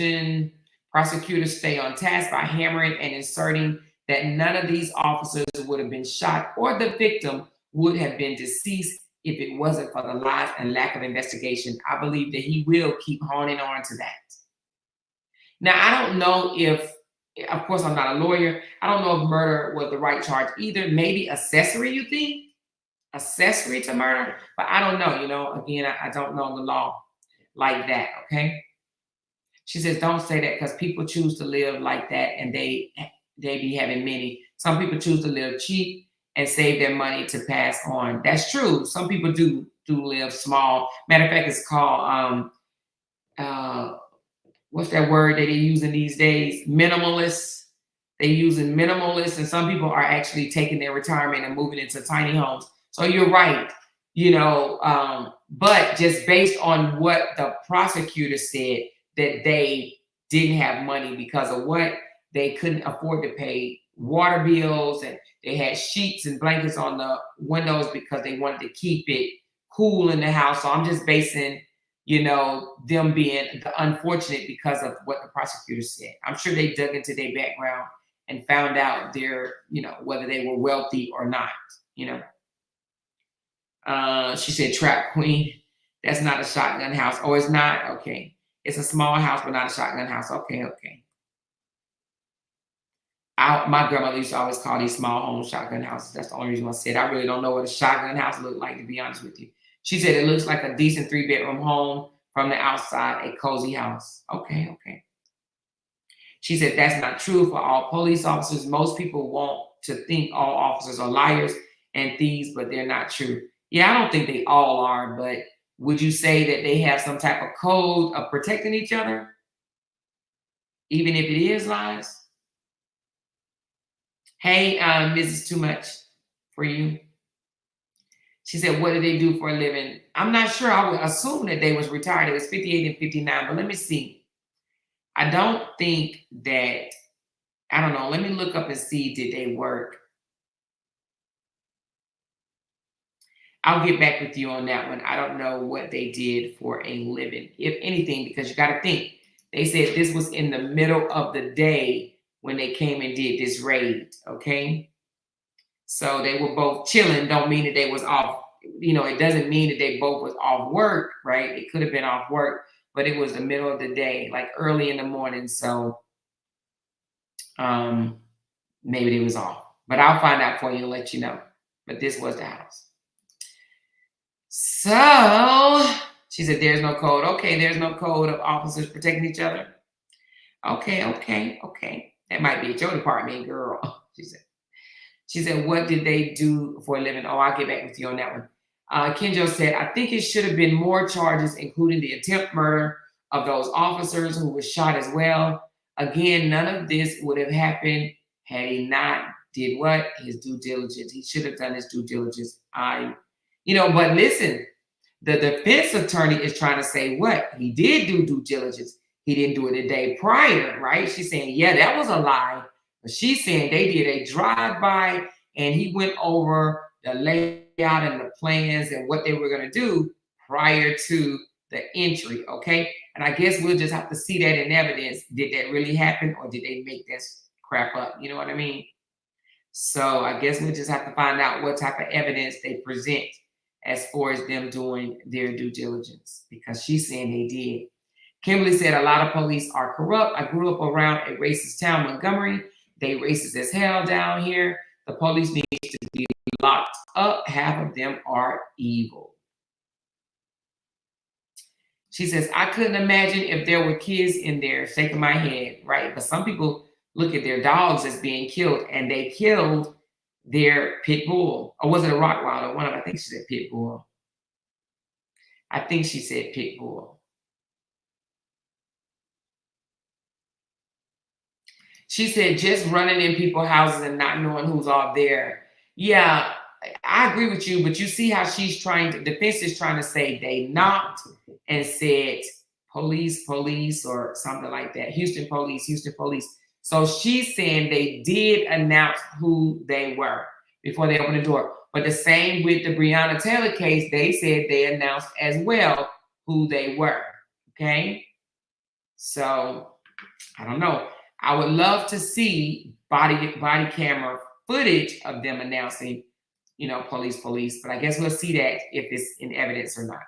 stay on task by hammering and inserting that none of these officers would have been shot or the victim would have been deceased if it wasn't for the lies and lack of investigation. I believe that he will keep honing on to that. Now, I don't know if, of course, I'm not a lawyer. I don't know if murder was the right charge either. Maybe accessory, you think? Accessory to murder? But I don't know, you know. Again, I don't know the law like that, okay? She says, don't say that, because people choose to live like that, and they be having many. Some people choose to live cheap and save their money to pass on. That's true. Some people do live small. Matter of fact, it's called, what's that word that they're using these days? Minimalist. They're using minimalist, and some people are actually taking their retirement and moving into tiny homes. So you're right, you know, but just based on what the prosecutor said, that they didn't have money because of what? They couldn't afford to pay water bills, and they had sheets and blankets on the windows because they wanted to keep it cool in the house. So I'm just basing, you know, them being the unfortunate because of what the prosecutor said. I'm sure they dug into their background and found out their, you know, whether they were wealthy or not, you know. She said, trap queen. That's not a shotgun house. Oh, it's not? Okay. It's a small house, but not a shotgun house. Okay, okay. My grandmother used to always call these small homes shotgun houses. That's the only reason I said I really don't know what a shotgun house looked like, to be honest with you. She said it looks like a decent 3-bedroom home from the outside, a cozy house. Okay, okay. She said that's not true for all police officers. Most people want to think all officers are liars and thieves, but they're not true. Yeah, I don't think they all are, but would you say that they have some type of code of protecting each other? Even if it is lies? Hey, Mrs. Too Much for you. She said, what do they do for a living? I'm not sure. I would assume that they was retired. It was 58 and 59, but let me see. I don't think that, I don't know. Let me look up and see, did they work? I'll get back with you on that one. I don't know what they did for a living, if anything, because you got to think. They said this was in the middle of the day when they came and did this raid, okay? So they were both chilling. Don't mean that they was off, you know, it doesn't mean that they both was off work, right? It could have been off work, but it was the middle of the day, like early in the morning. So maybe they was off. But I'll find out for you and let you know. But this was the house. So she said, there's no code. Okay, there's no code of officers protecting each other. Okay, okay, okay. That might be at your department, girl. She said, what did they do for a living? Oh, I'll get back with you on that one. Kenjo said, I think it should have been more charges, including the attempt murder of those officers who were shot as well. Again, none of this would have happened had he not did what? His due diligence. He should have done his due diligence. You know, but listen, the defense attorney is trying to say what? He did do due diligence. He didn't do it a day prior, right? She's saying, yeah, that was a lie. But she's saying they did a drive-by and he went over the layout and the plans and what they were going to do prior to the entry, okay? And I guess we'll just have to see that in evidence. Did that really happen or did they make this crap up? You know what I mean? So I guess we'll just have to find out what type of evidence they present as far as them doing their due diligence, because she's saying they did. Kimberly said a lot of police are corrupt. I grew up around a racist town, Montgomery. They racist as hell down here. The police need to be locked up. Half of them are evil. She says, I couldn't imagine if there were kids in there, shaking my head, right? But some people look at their dogs as being killed, and they killed their pit bull. Or was it a Rottweiler? One of them, I think she said pit bull. I think she said pit bull. She said just running in people's houses and not knowing who's all there. Yeah, I agree with you, but you see how she's trying to, defense is trying to say they knocked and said police, or something like that. Houston police. So she's saying they did announce who they were before they opened the door. But the same with the Breonna Taylor case, they said they announced as well who they were, okay? So, I don't know. I would love to see body camera footage of them announcing, you know, police, but I guess we'll see that if it's in evidence or not.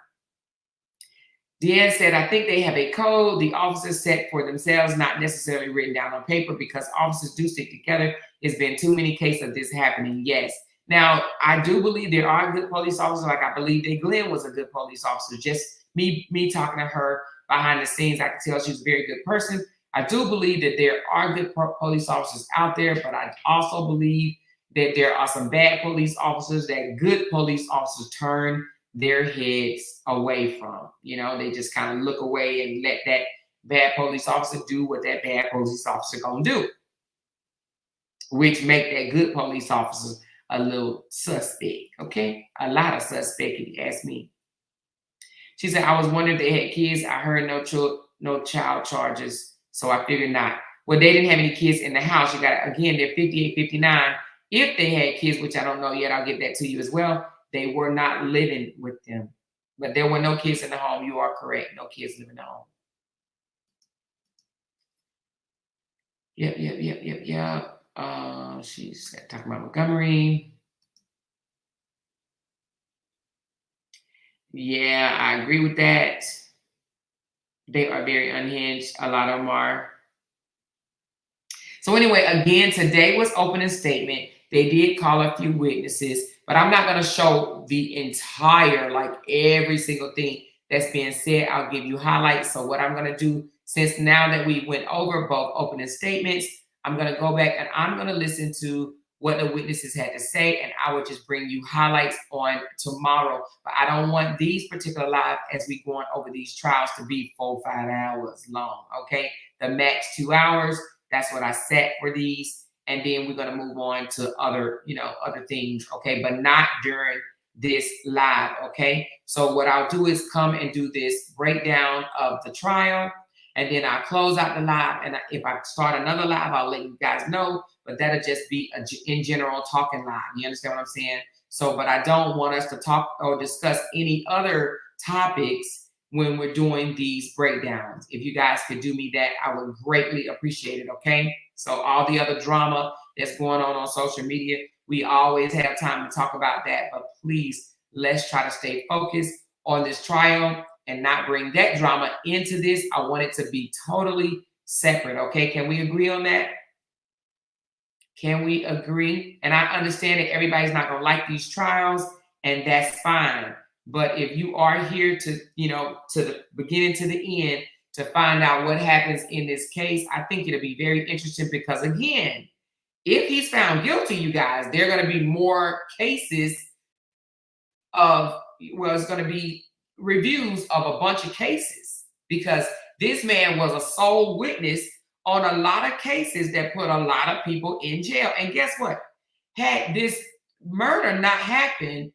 Deanne said, I think they have a code the officers set for themselves, not necessarily written down on paper, because officers do stick together. There's been too many cases of this happening. Yes. Now, I do believe there are good police officers. Like I believe that Glenn was a good police officer. Just me talking to her behind the scenes, I could tell she was a very good person. I do believe that there are good police officers out there, but I also believe that there are some bad police officers that good police officers turn their heads away from. You know, they just kind of look away and let that bad police officer do what that bad police officer gonna do, which make that good police officer a little suspect, okay? A lot of suspect, if you ask me. She said, I was wondering if they had kids. I heard no child charges, so I figured not. Well, they didn't have any kids in the house. You got, again, they're 58, 59. If they had kids, which I don't know yet, I'll get that to you as well. They were not living with them. But there were no kids in the home. You are correct. No kids living at home. Yep. She's talking about Montgomery. Yeah, I agree with that. They are very unhinged. A lot of them are. So anyway, again, today was opening statement. They did call a few witnesses, but I'm not going to show the entire, like every single thing that's being said. I'll give you highlights. So what I'm going to do, since now that we went over both opening statements, I'm going to go back and I'm going to listen to what the witnesses had to say, and I will just bring you highlights on tomorrow. But I don't want these particular live as we going over these trials to be 4 or 5 hours long, okay? The max 2 hours, that's what I set for these. And then we're going to move on to other, other things, okay? But not during this live, okay? So what I'll do is come and do this breakdown of the trial, and then I'll close out the live. And if I start another live, I'll let you guys know. But that'll just be in general talking live. You understand what I'm saying? So, but I don't want us to talk or discuss any other topics when we're doing these breakdowns. If you guys could do me that, I would greatly appreciate it, okay? So all the other drama that's going on social media, we always have time to talk about that. But please, let's try to stay focused on this trial and not bring that drama into this. I want it to be totally separate, okay? Can we agree on that? Can we agree? And I understand that everybody's not going to like these trials, and that's fine. But if you are here to, to the beginning to the end to find out what happens in this case, I think it'll be very interesting because, again, if he's found guilty, you guys, there are going to be more cases of, it's going to be reviews of a bunch of cases because this man was a sole witness on a lot of cases that put a lot of people in jail. And guess what? Had this murder not happened,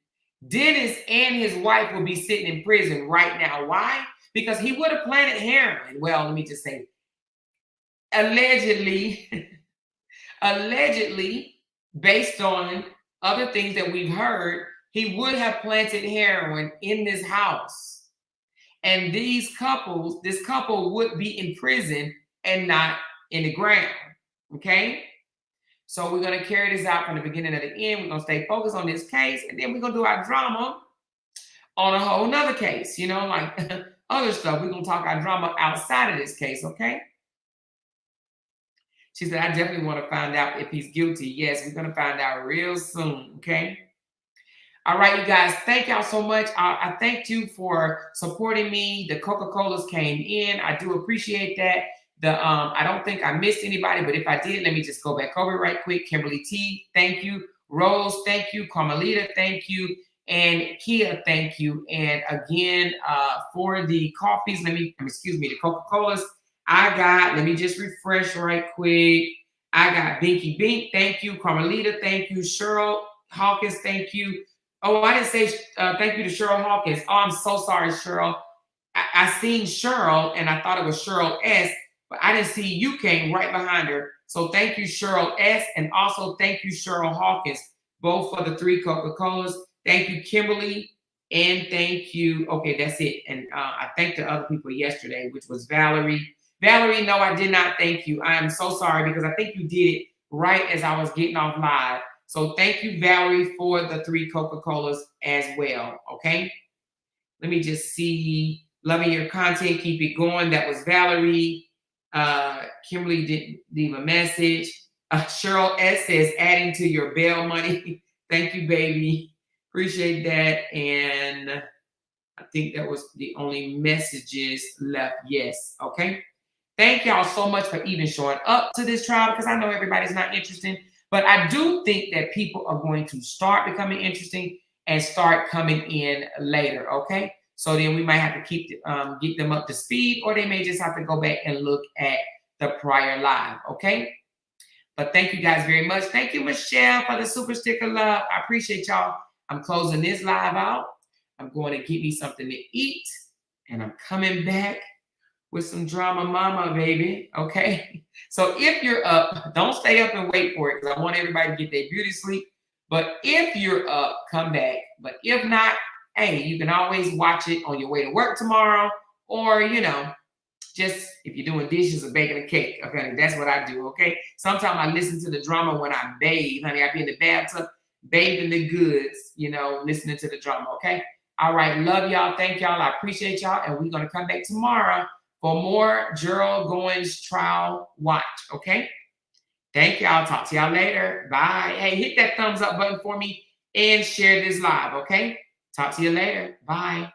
Dennis and his wife would be sitting in prison right now. Why? Because he would have planted heroin. Well, let me just say, allegedly, based on other things that we've heard, he would have planted heroin in this house. And this couple would be in prison and not in the ground, okay? So we're going to carry this out from the beginning to the end. We're going to stay focused on this case, and then we're going to do our drama on a whole nother case, like other stuff. We're going to talk our drama outside of this case, okay? She said, I definitely want to find out if he's guilty. Yes, we're going to find out real soon, okay? All right, you guys, thank y'all so much. I thank you for supporting me. The Coca-Colas came in. I do appreciate that. I don't think I missed anybody, but if I did, let me just go back over right quick. Kimberly T, thank you. Rose, thank you. Carmelita, thank you. And Kia, thank you. And again, for the coffees, the Coca-Colas, let me just refresh right quick. I got Binky Bink, thank you. Carmelita, thank you. Cheryl Hawkins, thank you. Oh, I didn't say thank you to Cheryl Hawkins. Oh, I'm so sorry, Cheryl. I seen Cheryl and I thought it was Cheryl S, but I didn't see you came right behind her. So thank you, Cheryl S, and also thank you, Cheryl Hawkins, both for the 3 Coca-Colas. Thank you, Kimberly, and thank you. Okay, that's it. And I thanked the other people yesterday, which was Valerie. Valerie, no, I did not thank you. I am so sorry because I think you did it right as I was getting off live. So thank you, Valerie, for the 3 Coca-Colas as well, okay? Let me just see. Loving your content. Keep it going. That was Valerie. Kimberly didn't leave a message. Cheryl S says, adding to your bail money. Thank you, baby. Appreciate that. And I think that was the only messages left. Yes, okay? Thank y'all so much for even showing up to this trial because I know everybody's not interested. But I do think that people are going to start becoming interesting and start coming in later, okay? So then we might have to get them up to speed, or they may just have to go back and look at the prior live, okay? But thank you guys very much. Thank you, Michelle, for the super sticker love. I appreciate y'all. I'm closing this live out. I'm going to get me something to eat, and I'm coming back with some drama mama, baby, okay? So if you're up, don't stay up and wait for it because I want everybody to get their beauty sleep. But if you're up, come back. But if not, hey, you can always watch it on your way to work tomorrow, or, you know, just if you're doing dishes or baking a cake. Okay, that's what I do, okay? Sometimes I listen to the drama when I bathe, honey. I be in the bathtub, bathing the goods, you know, listening to the drama, okay? All right, love y'all. Thank y'all. I appreciate y'all. And we're going to come back tomorrow for more Gerald Goines trial watch, okay? Thank y'all. Talk to y'all later. Bye. Hey, hit that thumbs up button for me and share this live, okay? Talk to you later. Bye.